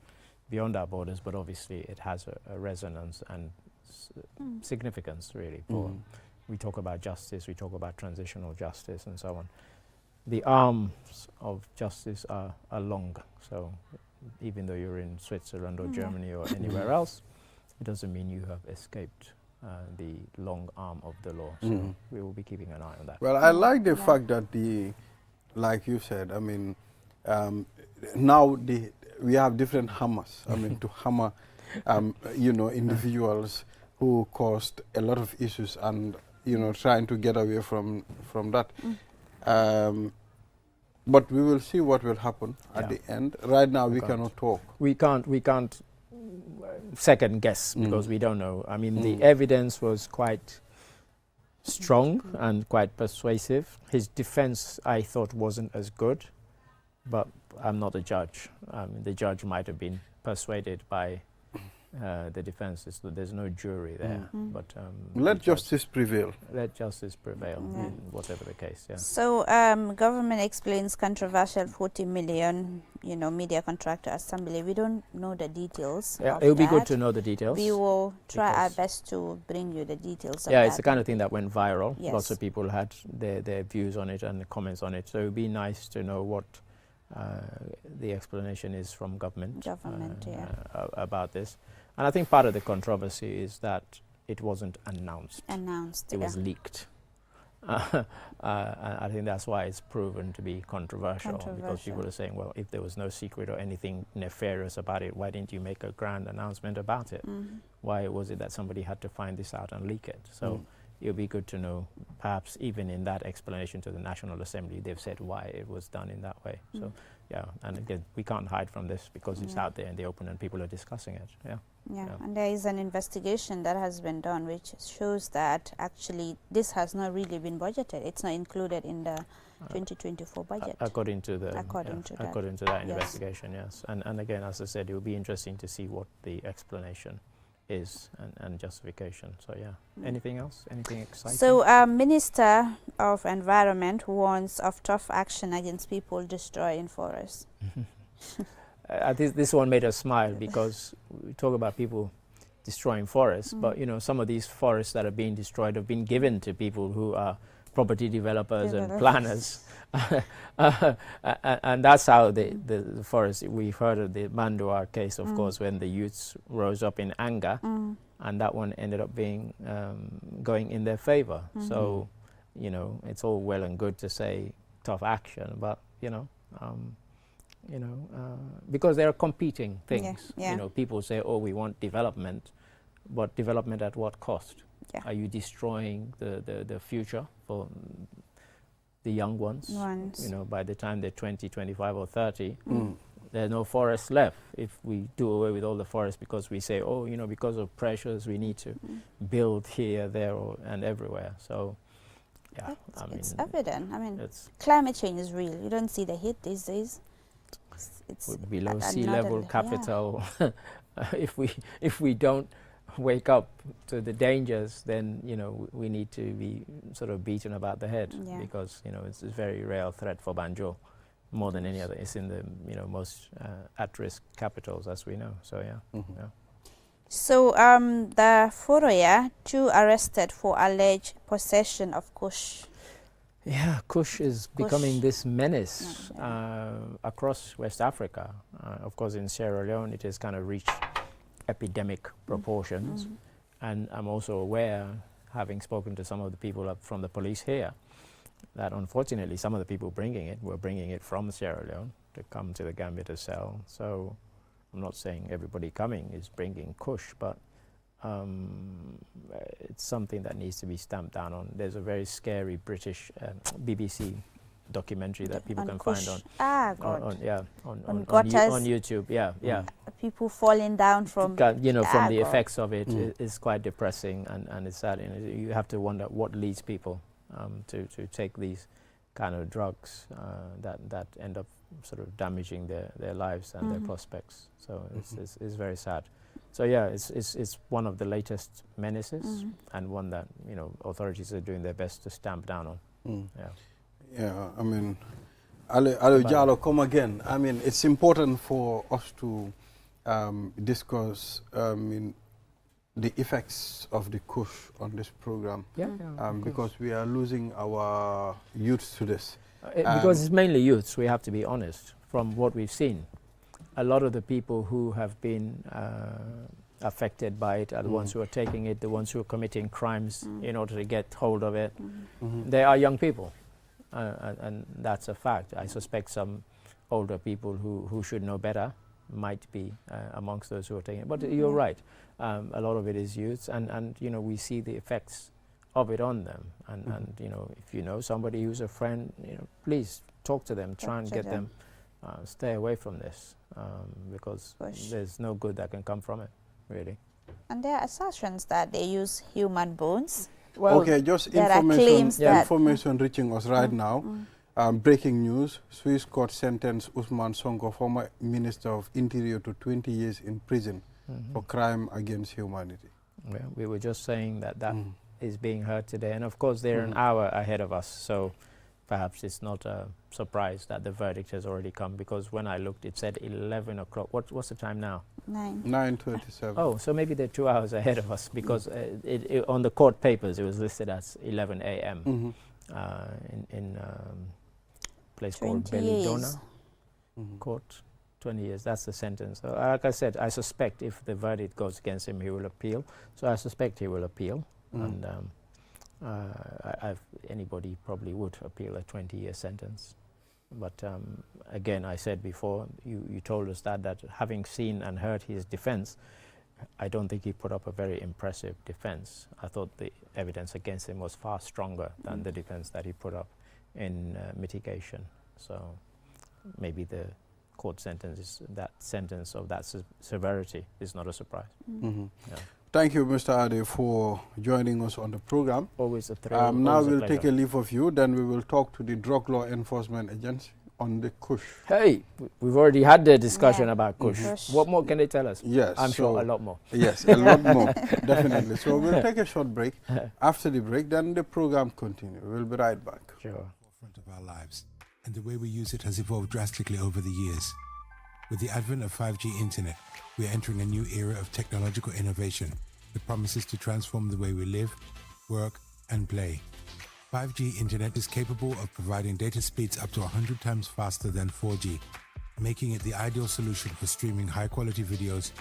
Speaker 2: beyond our borders, but obviously it has a resonance and significance really. We talk about justice, we talk about transitional justice and so on. The arms of justice are long, so even though you're in Switzerland or Germany or anywhere else, it doesn't mean you have escaped the long arm of the law. So we will be keeping an eye on that.
Speaker 1: Well, I like the fact that like you said, I mean, now we have different hammers. I mean, to hammer, individuals who caused a lot of issues and, trying to get away from that. But we will see what will happen at the end. Right now, we cannot talk.
Speaker 2: We can't second guess because we don't know. I mean, the evidence was quite strong and quite persuasive. His defense, I thought, wasn't as good, but I'm not a judge. The judge might have been persuaded by the defense. There's no jury there, but
Speaker 1: Let justice prevail.
Speaker 2: Let justice prevail in whatever the case. Yeah.
Speaker 3: So government explains controversial 40 million, media contract to Assembly. We don't know the details.
Speaker 2: Yeah,
Speaker 3: of
Speaker 2: it would be good
Speaker 3: that.
Speaker 2: to know the details.
Speaker 3: We will try our
Speaker 2: because-
Speaker 3: best to bring you the details of
Speaker 2: Yeah,
Speaker 3: that.
Speaker 2: it's the kind of thing that went viral.
Speaker 3: Yes.
Speaker 2: Lots of people had their views on it and comments on it. So it would be nice to know what the explanation is from government, about this. And I think part of the controversy is that it wasn't announced. It was leaked. I think that's why it's proven to be controversial, because people are saying, well, if there was no secret or anything nefarious about it, why didn't you make a grand announcement about it? Why was it that somebody had to find this out and leak it? So it'll be good to know, perhaps even in that explanation to the National Assembly, they've said why it was done in that way. So, yeah, and again, we can't hide from this because it's out there in the open and people are discussing it. Yeah.
Speaker 3: Yeah, and there is an investigation that has been done which shows that actually this has not really been budgeted. It's not included in the 2024 budget.
Speaker 2: According to the
Speaker 3: According to that.
Speaker 2: according to that
Speaker 3: Yes.
Speaker 2: investigation, yes. And again, as I said, it will be interesting to see what the explanation is and justification. So yeah. Anything else? Anything exciting?
Speaker 3: So, Minister of Environment warns of tough action against people destroying forests.
Speaker 2: This one made us smile because we talk about people destroying forests, but you know, some of these forests that are being destroyed have been given to people who are property developers and planners. And that's how the forest, we've heard of the Mandua case, of course, when the youths rose up in anger, and that one ended up being going in their favor. So, you know, it's all well and good to say tough action, but because there are competing things.
Speaker 3: Yeah.
Speaker 2: You know, people say, "Oh, we want development," but development at what cost?
Speaker 3: Yeah.
Speaker 2: Are you destroying the future for the young ones? You know, by the time they're 20, 25, or 30, there's no forest left. If we do away with all the forests because we say, "Oh, you know, because of pressures, we need to build here, there, and everywhere." So. Yeah,
Speaker 3: It's evident. I mean,
Speaker 2: it's
Speaker 3: climate change is real. You don't see the heat these days. It's
Speaker 2: below sea
Speaker 3: another
Speaker 2: level
Speaker 3: yeah.
Speaker 2: capital. If we don't wake up to the dangers, then you know we need to be sort of beaten about the head because you know it's a very real threat for Banjul, more than any other. It's in the most at-risk capitals, as we know. So yeah. Yeah.
Speaker 3: So the Foroya, 2 arrested for alleged possession of Kush.
Speaker 2: Yeah, Kush is becoming this menace across West Africa. Of course, in Sierra Leone, it has kind of reached epidemic proportions. And I'm also aware, having spoken to some of the people from the police here, that unfortunately some of the people were bringing it from Sierra Leone to come to the Gambia to sell. So I'm not saying everybody coming is bringing Kush, but it's something that needs to be stamped down on. There's a very scary British BBC documentary that people can
Speaker 3: Kush.
Speaker 2: find
Speaker 3: On
Speaker 2: YouTube. Yeah.
Speaker 3: People falling down from
Speaker 2: from the
Speaker 3: God.
Speaker 2: effects of it is quite depressing and it's sad. You have to wonder what leads people to take these kind of drugs that end up sort of damaging their lives and their prospects. So it's very sad. So yeah, it's one of the latest menaces and one that authorities are doing their best to stamp down on.
Speaker 1: Yeah, I mean, Ali Jallo, come again. I mean, it's important for us to discuss the effects of the Kush on this program. Because we are losing our youth to this.
Speaker 2: Because it's mainly youths, we have to be honest, from what we've seen. A lot of the people who have been affected by it are the ones who are taking it, the ones who are committing crimes in order to get hold of it. They are young people, and that's a fact. I suspect some older people who should know better might be amongst those who are taking it. But you're right, a lot of it is youths, and we see the effects of it on them. And if you know somebody who's a friend, please talk to them, try and get them. Stay away from this because there's no good that can come from it, really.
Speaker 3: And there are assertions that they use human bones.
Speaker 1: Well, okay, just information reaching us right now. Breaking news: Swiss court sentenced Usman Sonko, former Minister of Interior, to 20 years in prison for crime against humanity.
Speaker 2: Yeah, we were just saying that is being heard today, and of course they're an hour ahead of us, so perhaps it's not a surprise that the verdict has already come, because when I looked it said 11 o'clock. What's the time now?
Speaker 1: 9:37.
Speaker 2: Oh, so maybe they're 2 hours ahead of us, because on the court papers it was listed as 11 a.m. In a place called Belidona Court. 20 years, that's the sentence. So, like I said, I suspect if the verdict goes against him, he will appeal. So I suspect he will appeal. And anybody probably would appeal a 20-year sentence. But again, I said before, you told us that having seen and heard his defense, I don't think he put up a very impressive defense. I thought the evidence against him was far stronger than the defense that he put up in mitigation. So maybe the court sentence of that severity is not a surprise. Yeah.
Speaker 1: Thank you, Mr. Ade, for joining us on the program.
Speaker 2: Always a thrill.
Speaker 1: Now
Speaker 2: always a
Speaker 1: we'll
Speaker 2: pleasure.
Speaker 1: take a leave of you, then we will talk to the Drug Law Enforcement Agency on the Kush.
Speaker 2: Hey, we've already had the discussion
Speaker 3: Yeah.
Speaker 2: about Kush.
Speaker 3: Kush.
Speaker 2: What more can they tell us?
Speaker 1: Yes.
Speaker 2: I'm sure a lot more.
Speaker 1: Yes, a lot more, definitely. So we'll take a short break. After the break, then the program continues. We'll be right back.
Speaker 2: Sure.
Speaker 5: Forefront of our lives, and the way we use it has evolved drastically over the years. With the advent of 5G internet, we are entering a new era of technological innovation that promises to transform the way we live, work, and play. 5G internet is capable of providing data speeds up to 100 times faster than 4G, making it the ideal solution for streaming high-quality videos,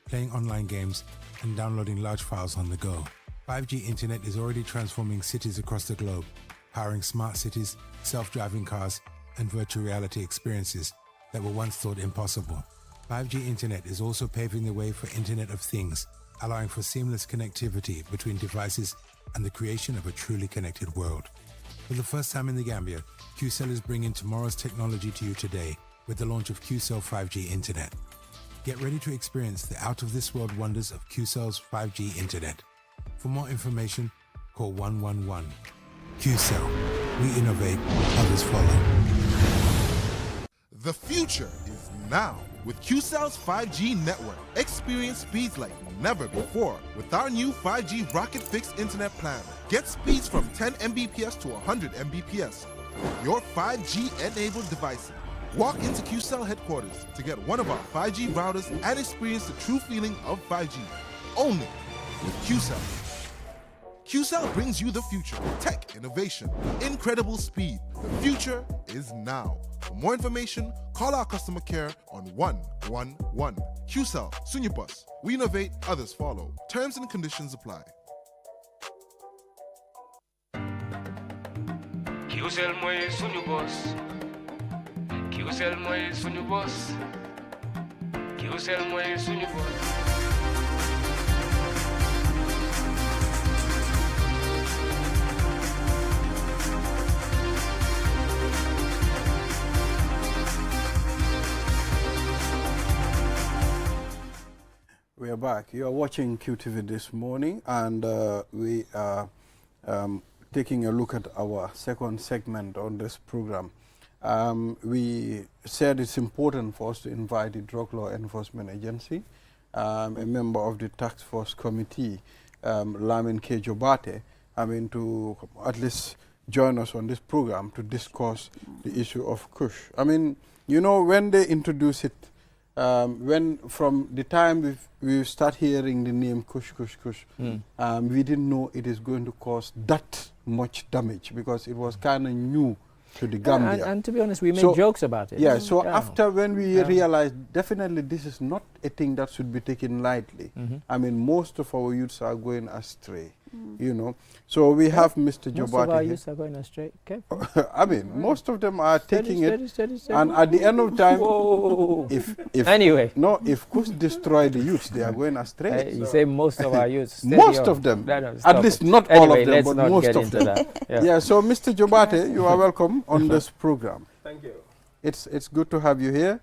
Speaker 5: playing online games, and downloading large files on the go. 5G internet is already transforming cities across the globe, powering smart cities, self-driving cars, and virtual reality experiences that were once thought impossible. 5G internet is also paving the way for Internet of Things, allowing for seamless connectivity between devices and the creation of a truly connected world. For the first time in the Gambia, QCell is bringing tomorrow's technology to you today with the launch of QCell 5G Internet. Get ready to experience the out-of-this-world wonders of QCell's 5G Internet. For more information, call 111. QCell. We innovate, others follow.
Speaker 6: The future is now with QCell's 5G network. Experience speeds like never before with our new 5G Rocket Fixed Internet plan. Get speeds from 10 Mbps to 100 Mbps. Your 5G-enabled devices. Walk into QCell headquarters to get one of our 5G routers and experience the true feeling of 5G. Only with QCell. QCell brings you the future. Tech, innovation, incredible speed. The future is now. For more information, call our customer care on 111. QCell, Sunyabus. We innovate, others follow. Terms and conditions apply.
Speaker 7: QCell moy suñu boss. QCell moy suñu boss. QCell moy suñu boss.
Speaker 1: We are back. You are watching QTV this morning, and we are taking a look at our second segment on this program. We said it's important for us to invite the Drug Law Enforcement Agency, a member of the Task Force Committee, Lamin K. Jobate, to at least join us on this program to discuss the issue of Kush. When they introduce it, when from the time we start hearing the name Kush, we didn't know it is going to cause that much damage because it was kind of new to the Gambia.
Speaker 2: And to be honest, we made jokes about it.
Speaker 1: Yeah, so after when we realized definitely this is not a thing that should be taken lightly. Most of our youths are going astray, So we have Mr. Jobate.
Speaker 2: Most of our youths are going astray. Careful.
Speaker 1: Most of them are taking it.
Speaker 2: Steady.
Speaker 1: And at the end of time,
Speaker 2: Whoa.
Speaker 1: if Kush destroy the youths, they are going astray.
Speaker 2: You say most of our youths.
Speaker 1: Most of them. At least not all of them, but most of them. Yeah, so Mr. Jobate, you are welcome on this program.
Speaker 8: Thank you.
Speaker 1: It's good to have you here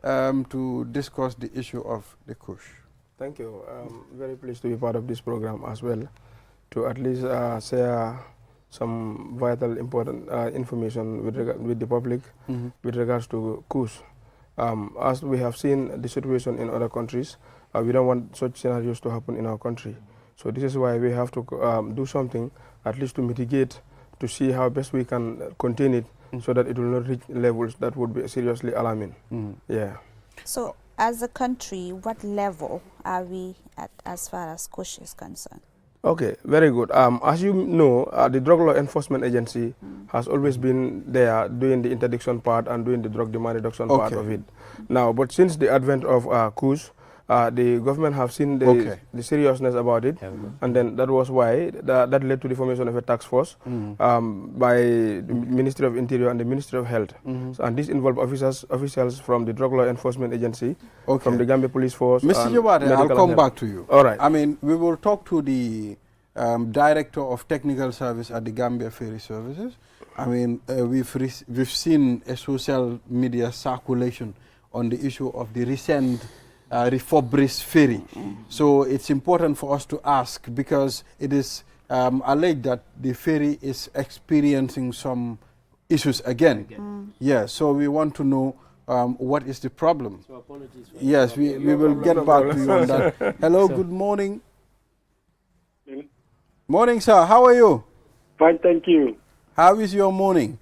Speaker 1: to discuss the issue of the Kush.
Speaker 8: Thank you. Very pleased to be part of this program as well, to at least share some vital, important information with the public with regards to Kush. As we have seen the situation in other countries, we don't want such scenarios to happen in our country. So this is why we have to do something, at least to mitigate, to see how best we can contain it, so that it will not reach levels that would be seriously alarming. Yeah.
Speaker 3: So, as a country, what level are we at as far as Kush is concerned?
Speaker 8: Okay, very good. As you know, the Drug Law Enforcement Agency has always been there doing the interdiction part and doing the drug demand reduction part of it. Now, but since the advent of Kush, the government have seen the seriousness about it, and then that was why that led to the formation of a task force by the Ministry of Interior and the Ministry of Health. So, and this involved officials from the Drug Law Enforcement Agency, from the Gambia Police Force.
Speaker 1: Mr. Jawade, I'll come back to you.
Speaker 8: All right.
Speaker 1: I mean, we will talk to the Director of Technical Service at the Gambia Ferry Services. I mean, we've seen a social media circulation on the issue of the recent refurbished ferry. So it's important for us to ask, because it is alleged that the ferry is experiencing some issues again. Yeah, so we want to know what is the problem. So apologies. Yes, we will get back to you on that. Hello, good morning. Morning, sir. How are you?
Speaker 9: Fine, thank you.
Speaker 1: How is your morning?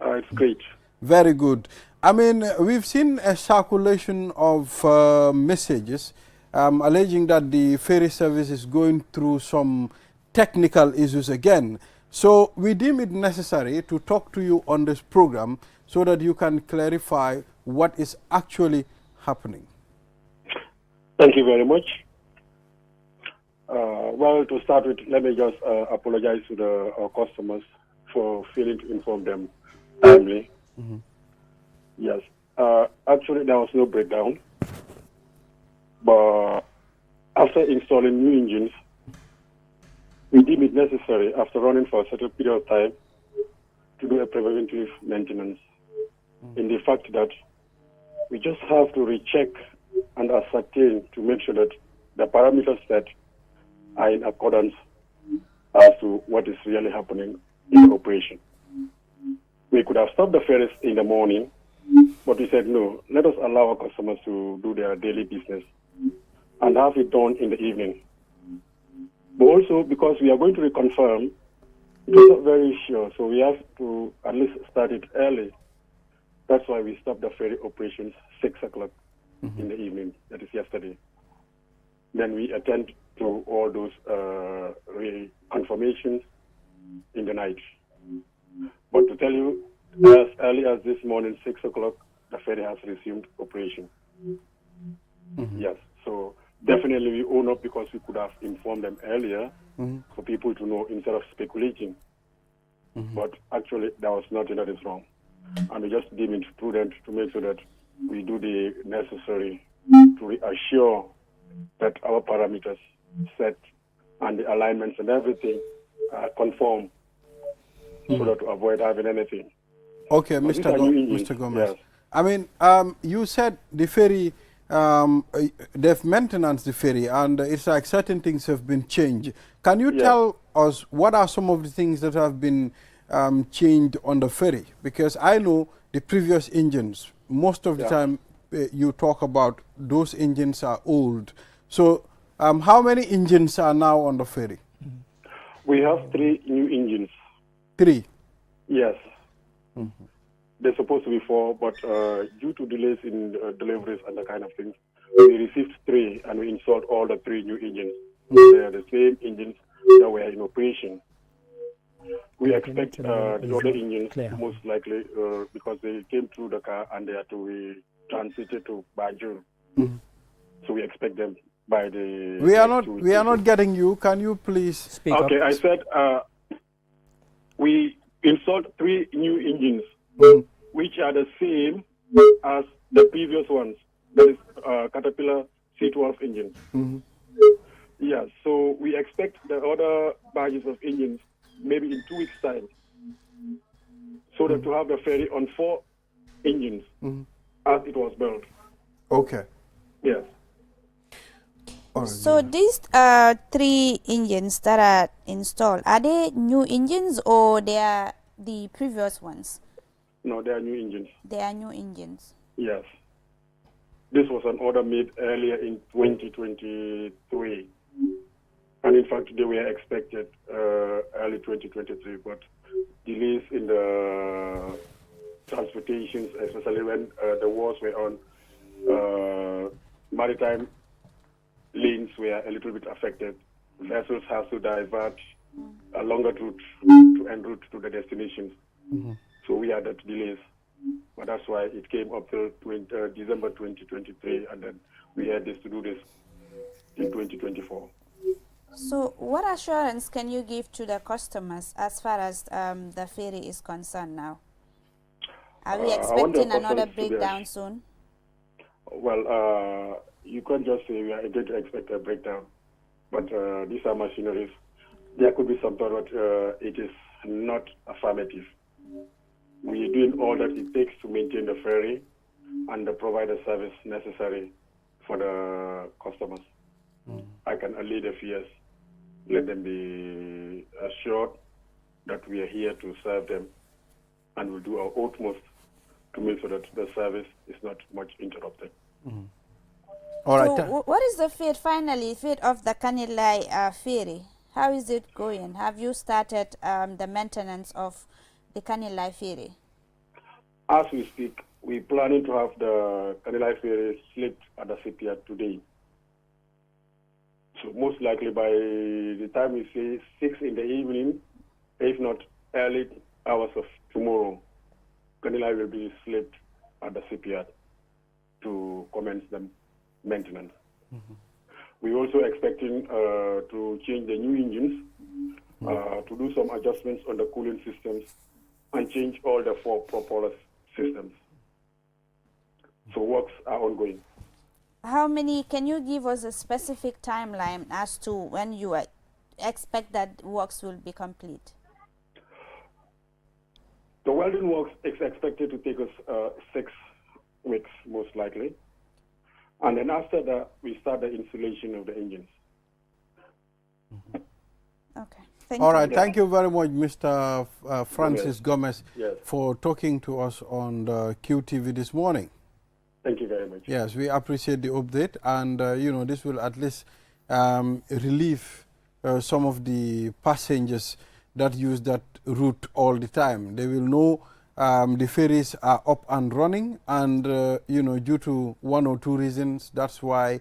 Speaker 9: It's great.
Speaker 1: Very good. I mean, we've seen a circulation of messages alleging that the ferry service is going through some technical issues again. So we deem it necessary to talk to you on this program so that you can clarify what is actually happening.
Speaker 9: Thank you very much. Well, to start with, let me just apologize to our customers for failing to inform them timely. Yes. Actually, there was no breakdown. But after installing new engines, we deem it necessary, after running for a certain period of time, to do a preventive maintenance. In the fact that we just have to recheck and ascertain to make sure that the parameters set are in accordance as to what is really happening in the operation. We could have stopped the ferries in the morning, but we said, no, let us allow our customers to do their daily business and have it done in the evening. But also, because we are going to reconfirm, it is not very sure, so we have to at least start it early. That's why we stopped the ferry operations 6 o'clock in the evening, that is yesterday. Then we attend to all those confirmations in the night. But to tell you, as early as this morning, 6 o'clock, the ferry has resumed operation. Yes, so definitely we own up, because we could have informed them earlier for people to know instead of speculating. But actually, there was nothing that is wrong. And we just deem it prudent to make sure that we do the necessary to reassure that our parameters set and the alignments and everything conform, so that to avoid having anything.
Speaker 1: Okay, Mr. Gomez.
Speaker 9: Yes.
Speaker 1: I mean, you said the ferry, they've maintained the ferry, and it's like certain things have been changed. Can you tell us what are some of the things that have been changed on the ferry? Because I know the previous engines, most of the time you talk about those engines are old. So how many engines are now on the ferry?
Speaker 9: We have 3 new engines.
Speaker 1: 3?
Speaker 9: Yes. They're supposed to be 4, but due to delays in deliveries and that kind of things, we received 3 and we installed all the 3 new engines. They are the same engines that were in operation. We expect the other engines, most likely, because they came through the car and they had to be transited to by June. So we expect them by the.
Speaker 1: We are not getting you. Can you please speak up?
Speaker 9: Okay, I said we installed 3 new engines, which are the same as the previous ones. That is Caterpillar C12 engines. Yeah, so we expect the other batches of engines maybe in 2 weeks' time, so that to have the ferry on 4 engines as it was built.
Speaker 1: Okay.
Speaker 9: Yes.
Speaker 3: So these 3 engines that are installed, are they new engines or they are the previous ones?
Speaker 9: No, they are new engines.
Speaker 3: They are new engines.
Speaker 9: Yes. This was an order made earlier in 2023. And in fact, they were expected early 2023, but delays in the transportations, especially when the wars were on, maritime lanes were a little bit affected. Vessels have to divert a longer route to en route to the destinations. So we had that delays. But that's why it came up till December 2023, and then we had this to do this in 2024.
Speaker 3: So what assurance can you give to the customers as far as the ferry is concerned now? Are we expecting another breakdown soon?
Speaker 9: Well, you can't just say we are going to expect a breakdown, but these are machineries. There could be some thought, but it is not affirmative. We are doing all that it takes to maintain the ferry and provide the service necessary for the customers. I can allay their fears. Let them be assured that we are here to serve them, and we'll do our utmost to make sure that the service is not much interrupted.
Speaker 1: All right.
Speaker 3: So what is the fate of the Kanilai ferry? How is it going? Have you started the maintenance of the Kanilai ferry?
Speaker 9: As we speak, we're planning to have the Kanilai ferry slipped at the shipyard today. So most likely by the time we say 6 in the evening, if not early hours of tomorrow, Kanilai will be slipped at the shipyard to commence the maintenance. We're also expecting to change the new engines, to do some adjustments on the cooling systems, and change all the 4 propeller systems. So works are ongoing.
Speaker 3: How many, can you give us a specific timeline as to when you expect that works will be complete?
Speaker 9: The welding works is expected to take us 6 weeks, most likely. And then after that, we start the installation of the engines.
Speaker 3: Okay. Thank
Speaker 1: All
Speaker 3: you.
Speaker 1: right. Thank you very much, Mr. Francis Gomez,
Speaker 9: Yes.
Speaker 1: for talking to us on the QTV this morning.
Speaker 9: Thank you very much.
Speaker 1: Yes, we appreciate the update, and this will at least relieve some of the passengers that use that route all the time. They will know the ferries are up and running, and due to 1 or 2 reasons, that's why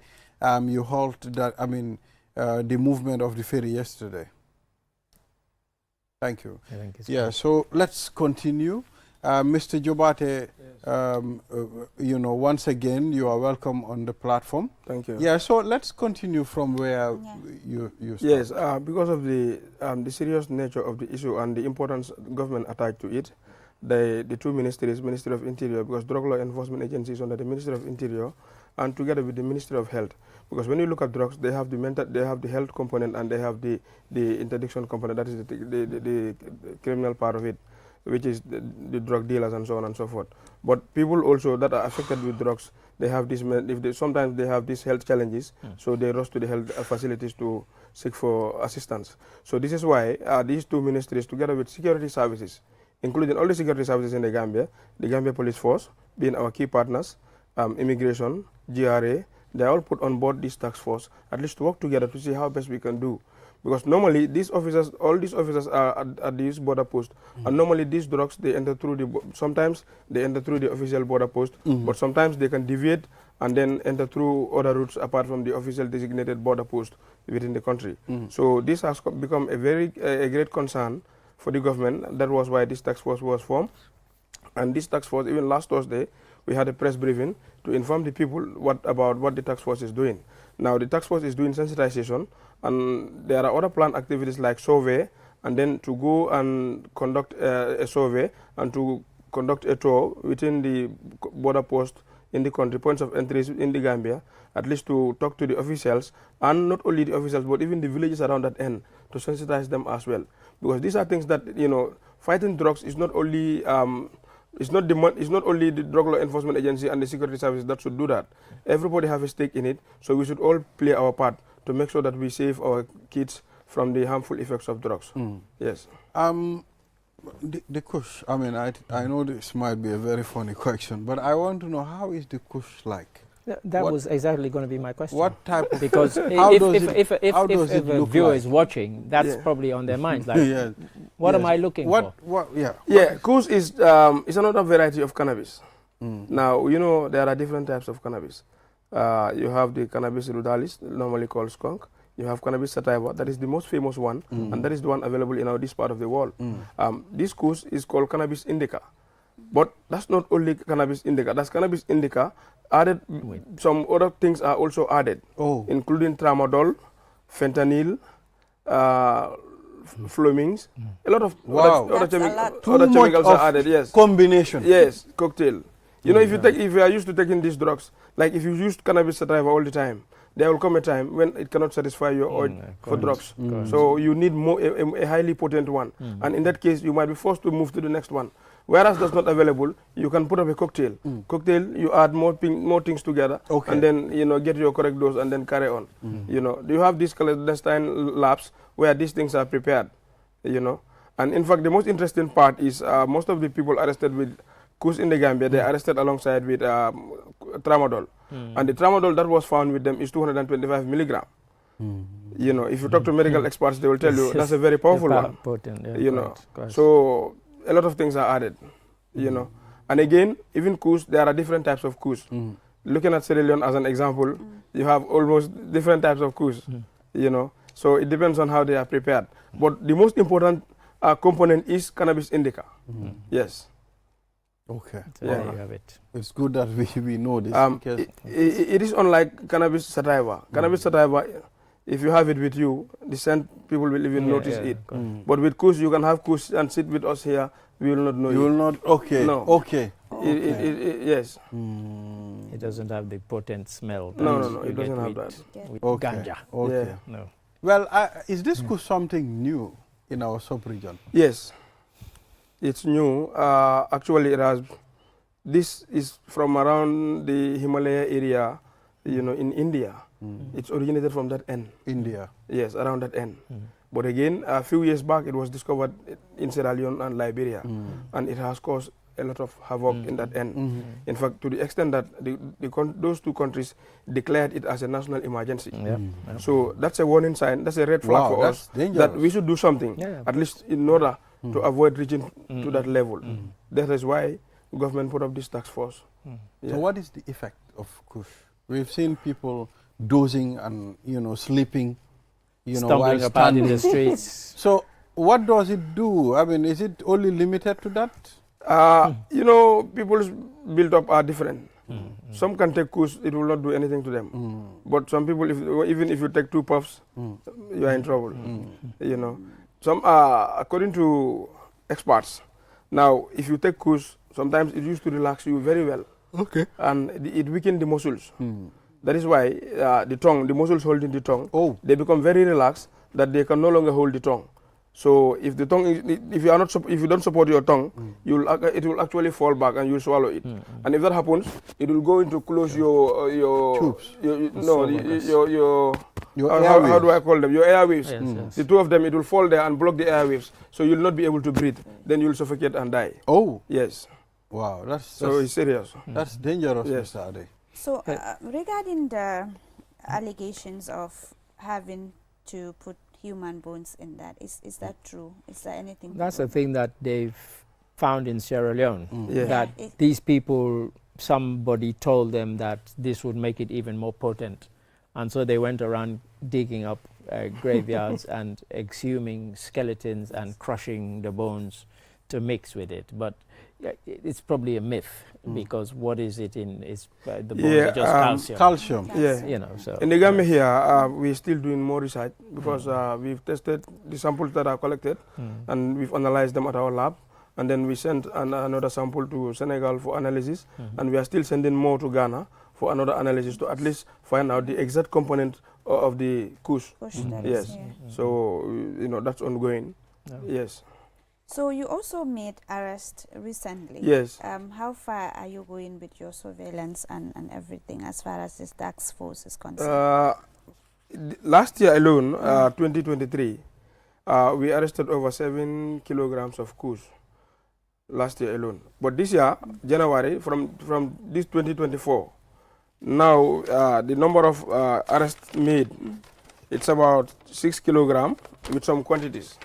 Speaker 1: you halt that. The movement of the ferry yesterday. Thank you. Yeah. So let's continue. Mr. Jobate, once again, you are welcome on the platform.
Speaker 8: Thank you.
Speaker 1: Yeah, so let's continue from where you started.
Speaker 8: Yes, because of the serious nature of the issue and the importance government attached to it, the 2 ministries, Ministry of Interior, because drug law enforcement agencies under the Ministry of Interior, and together with the Ministry of Health, because when you look at drugs, they have the health component and they have the interdiction component, that is the criminal part of it, which is the drug dealers and so on and so forth. But people also that are affected with drugs, they have this. Sometimes they have these health challenges, so they rush to the health facilities to seek for assistance. So this is why these 2 ministries, together with security services, including all the security services in the Gambia Police Force, being our key partners, immigration, GRA, they are all put on board this task force, at least to work together to see how best we can do. Because normally all these officers are at this border post, and normally these drugs, they enter through sometimes they enter through the official border post, but sometimes they can deviate and then enter through other routes apart from the official designated border post within the country. So this has become a great concern for the government. That was why this task force was formed. And this task force, even last Thursday, we had a press briefing to inform the people about what the task force is doing. Now, the task force is doing sensitization, and there are other planned activities like survey, and then to go and conduct a survey and to conduct a tour within the border post in the country, points of entries in the Gambia, at least to talk to the officials, and not only the officials, but even the villages around that end, to sensitize them as well. Because these are things that, fighting drugs is not only it's not only the drug law enforcement agency and the security services that should do that. Everybody have a stake in it, so we should all play our part to make sure that we save our kids from the harmful effects of drugs. Yes.
Speaker 1: The Kush, I know this might be a very funny question, but I want to know, how is the Kush like?
Speaker 2: That was exactly going to be my question.
Speaker 1: What type of...
Speaker 2: Because if a viewer is watching, that's probably on their minds. Like, what am I looking for?
Speaker 8: Kush is another variety of cannabis. Now, there are different types of cannabis. You have the cannabis rudalis, normally called skunk. You have cannabis sativa, that is the most famous one, and that is the one available in this part of the world. This Kush is called cannabis indica. But that's not only cannabis indica. That's cannabis indica added. Some other things are also added, including tramadol, fentanyl, flemings. A lot of other chemicals are added. Yes,
Speaker 1: combination.
Speaker 8: Yes, cocktail. You know, if you are used to taking these drugs, like if you use cannabis sativa all the time, there will come a time when it cannot satisfy your urge for drugs. So you need a highly potent one, and in that case, you might be forced to move to the next one. Whereas that's not available, you can put up a cocktail. Cocktail, you add more things together, and then get your correct dose, and then carry on. Do you have these clandestine labs where these things are prepared? And in fact, the most interesting part is most of the people arrested with Kush in the Gambia, they are arrested alongside with tramadol. And the tramadol that was found with them is 225 milligram. If you talk to medical experts, they will tell you that's a very powerful one.
Speaker 2: Potent,
Speaker 8: So a lot of things are added, And again, even Kush, there are different types of Kush. Looking at Sierra Leone as an example, you have almost different types of Kush, So it depends on how they are prepared. But the most important component is cannabis indica. Yes.
Speaker 1: Okay.
Speaker 2: So there you have it.
Speaker 1: It's good that we know this.
Speaker 8: It is unlike cannabis sativa. Cannabis sativa, if you have it with you, the scent people will even notice it. But with Kush, you can have Kush and sit with us here. We will not know
Speaker 1: you. You will not. Okay.
Speaker 8: No.
Speaker 1: Okay.
Speaker 8: Yes.
Speaker 2: It doesn't have the potent smell.
Speaker 8: No. It doesn't have that.
Speaker 2: With ganja.
Speaker 1: Okay.
Speaker 8: Yeah.
Speaker 2: No.
Speaker 1: Well, is this Kush something new in our sub-region?
Speaker 8: Yes. It's new. Actually, this is from around the Himalaya area, in India. It's originated from that end.
Speaker 1: India?
Speaker 8: Yes, around that end. But again, a few years back, it was discovered in Sierra Leone and Liberia. And it has caused a lot of havoc in that end. In fact, to the extent that those two countries declared it as a national emergency. So that's a warning sign. That's a red flag for us that we should do something, at least in order to avoid reaching to that level. That is why government put up this task force.
Speaker 1: So what is the effect of Kush? We've seen people dozing and sleeping,
Speaker 2: stumbling apart in the streets.
Speaker 1: So what does it do? I mean, is it only limited to that?
Speaker 8: People's build-up are different. Some can take Kush, it will not do anything to them. But some people, even if you take 2 puffs, you are in trouble. Some according to experts. Now, if you take Kush, sometimes it used to relax you very well.
Speaker 1: Okay.
Speaker 8: And it weakens the muscles. That is why the muscles holding the tongue, they become very relaxed that they can no longer hold the tongue. So if the tongue, if you don't support your tongue, it will actually fall back and you'll swallow it. And if that happens, it will go into close your tubes. How do I call them? Your airwaves. Yes. The two of them, it will fall there and block the airwaves, so you'll not be able to breathe. Then you'll suffocate and die.
Speaker 1: Oh.
Speaker 8: Yes.
Speaker 1: Wow. That's
Speaker 8: it's serious.
Speaker 1: That's dangerous,
Speaker 8: yes.
Speaker 1: Mr. Ade.
Speaker 3: So regarding the allegations of having to put human bones in that, is that true? Is there anything?
Speaker 2: That's the thing that they've found in Sierra Leone, that
Speaker 3: Yeah,
Speaker 2: these people, somebody told them that this would make it even more potent. And so they went around digging up graveyards and exhuming skeletons and crushing the bones to mix with it. But it's probably a myth, because what is it in? Is the bones are just calcium.
Speaker 8: Yeah.
Speaker 2: So
Speaker 8: in the Gambia here, we're still doing more research because we've tested the samples that are collected and we've analyzed them at our lab. And then we sent another sample to Senegal for analysis, and we are still sending more to Ghana for another analysis to at least find out the exact component of the Kush. Yes. So that's ongoing. Yes.
Speaker 3: So you also made arrest recently.
Speaker 8: Yes.
Speaker 3: How far are you going with your surveillance and everything as far as this task force is concerned?
Speaker 8: Last year alone, 2023, we arrested over 7 kilograms of Kush. Last year alone. But this year, January, from this 2024, now the number of arrests made, it's about 6 kilograms with some quantities.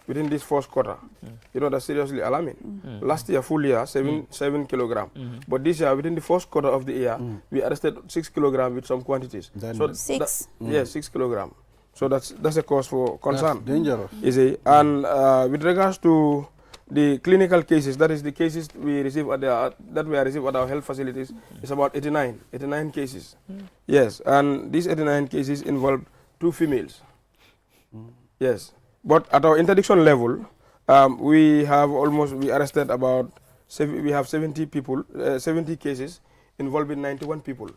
Speaker 8: Within this first quarter, that's seriously alarming. Last year, full year, 7 kilograms. But this year, within the first quarter of the year, we arrested 6 kilograms with some quantities.
Speaker 3: So 6?
Speaker 8: Yes, 6 kilograms. So that's a cause for concern.
Speaker 1: That's dangerous.
Speaker 8: And with regards to The clinical cases, that is the cases we receive at that we receive at our health facilities, is about 89 cases. Yes, and these 89 cases involved 2 females. Yes, but at our interdiction level, we arrested about, we have 70 people, 70 cases involving 91 people.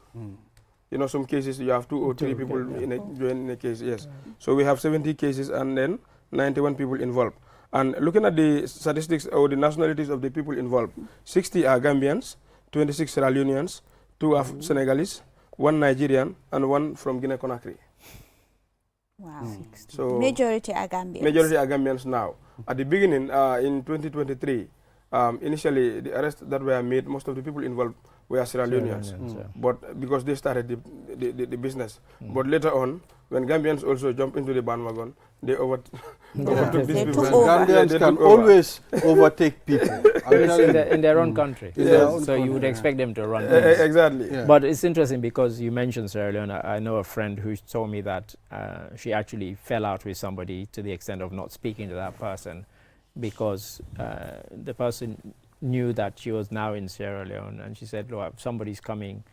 Speaker 8: You know, some cases you have 2 or 3 people in a case, yes. So we have 70 cases and then 91 people involved. And looking at the statistics or the nationalities of the people involved, 60 are Gambians, 26 Sierra Leoneans, 2 are Senegalese, 1 Nigerian, and 1 from Guinea-Conakry.
Speaker 3: Wow.
Speaker 8: So
Speaker 3: Majority are Gambians.
Speaker 8: Majority are Gambians now. At the beginning, in 2023, initially the arrests that were made, most of the people involved were Sierra Leoneans, but because they started the business. But later on, when Gambians also jumped into the bandwagon, they overtook these people.
Speaker 1: Gambians can always overtake people.
Speaker 2: In their own country. So you would expect them to run.
Speaker 8: Exactly.
Speaker 1: Yeah.
Speaker 2: But it's interesting because you mentioned Sierra Leone. I know a friend who told me that she actually fell out with somebody to the extent of not speaking to that person because the person knew that she was now in Sierra Leone, and she said, look, somebody's coming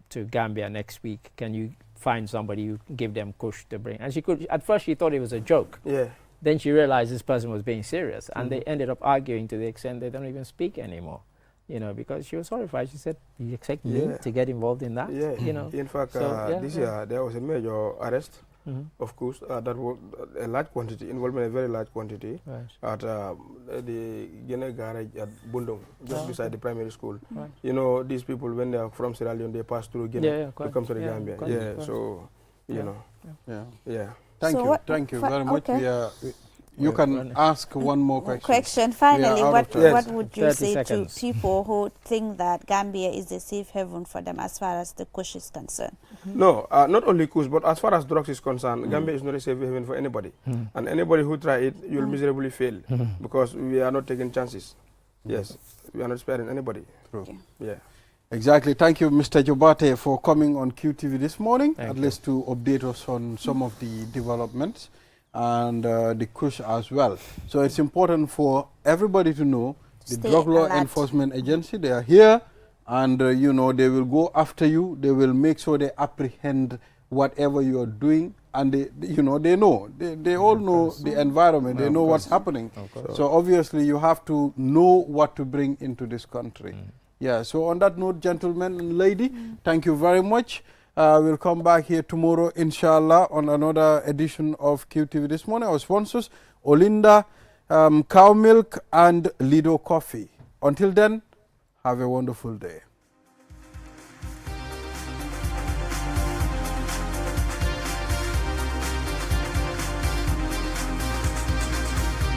Speaker 2: to Gambia next week. Can you find somebody who give them Kush to bring? And she could, at first she thought it was a joke.
Speaker 8: Yeah.
Speaker 2: Then she realized this person was being serious, and they ended up arguing to the extent they don't even speak anymore. You know, because she was horrified. She said, you expect me to get involved in that?
Speaker 8: Yeah.
Speaker 2: You know.
Speaker 8: In fact, this year there was a major arrest. Of course, that was a large quantity, involving a very large quantity at the Gene garage at Bundong, just beside the primary school. You know, these people, when they are from Sierra Leone, they pass through Guinea to come to the Gambia. So, you know.
Speaker 1: Thank you very much. You can ask one more question.
Speaker 3: Finally, what would you say
Speaker 2: seconds.
Speaker 3: to people who think that Gambia is a safe haven for them as far as the Kush is concerned?
Speaker 8: No, not only Kush, but as far as drugs is concerned, Gambia is not a safe haven for anybody. And anybody who try it, you'll miserably fail because we are not taking chances. Yes, we are not sparing anybody.
Speaker 1: True.
Speaker 8: Yeah.
Speaker 1: Exactly. Thank you, Mr. Jobate, for coming on QTV this morning, at least to update us on some of the developments and the Kush as well. So it's important for everybody to know the Drug Law Enforcement Agency, they are here, and you know, they will go after you. They will make sure they apprehend whatever you are doing, and they all know the environment. They know what's happening. So obviously you have to know what to bring into this country. Yeah, so on that note, gentlemen and lady, thank you very much. We'll come back here tomorrow, inshallah, on another edition of QTV This Morning. Our sponsors, Olinda, Cow Milk, and Lido Coffee. Until then, have a wonderful day.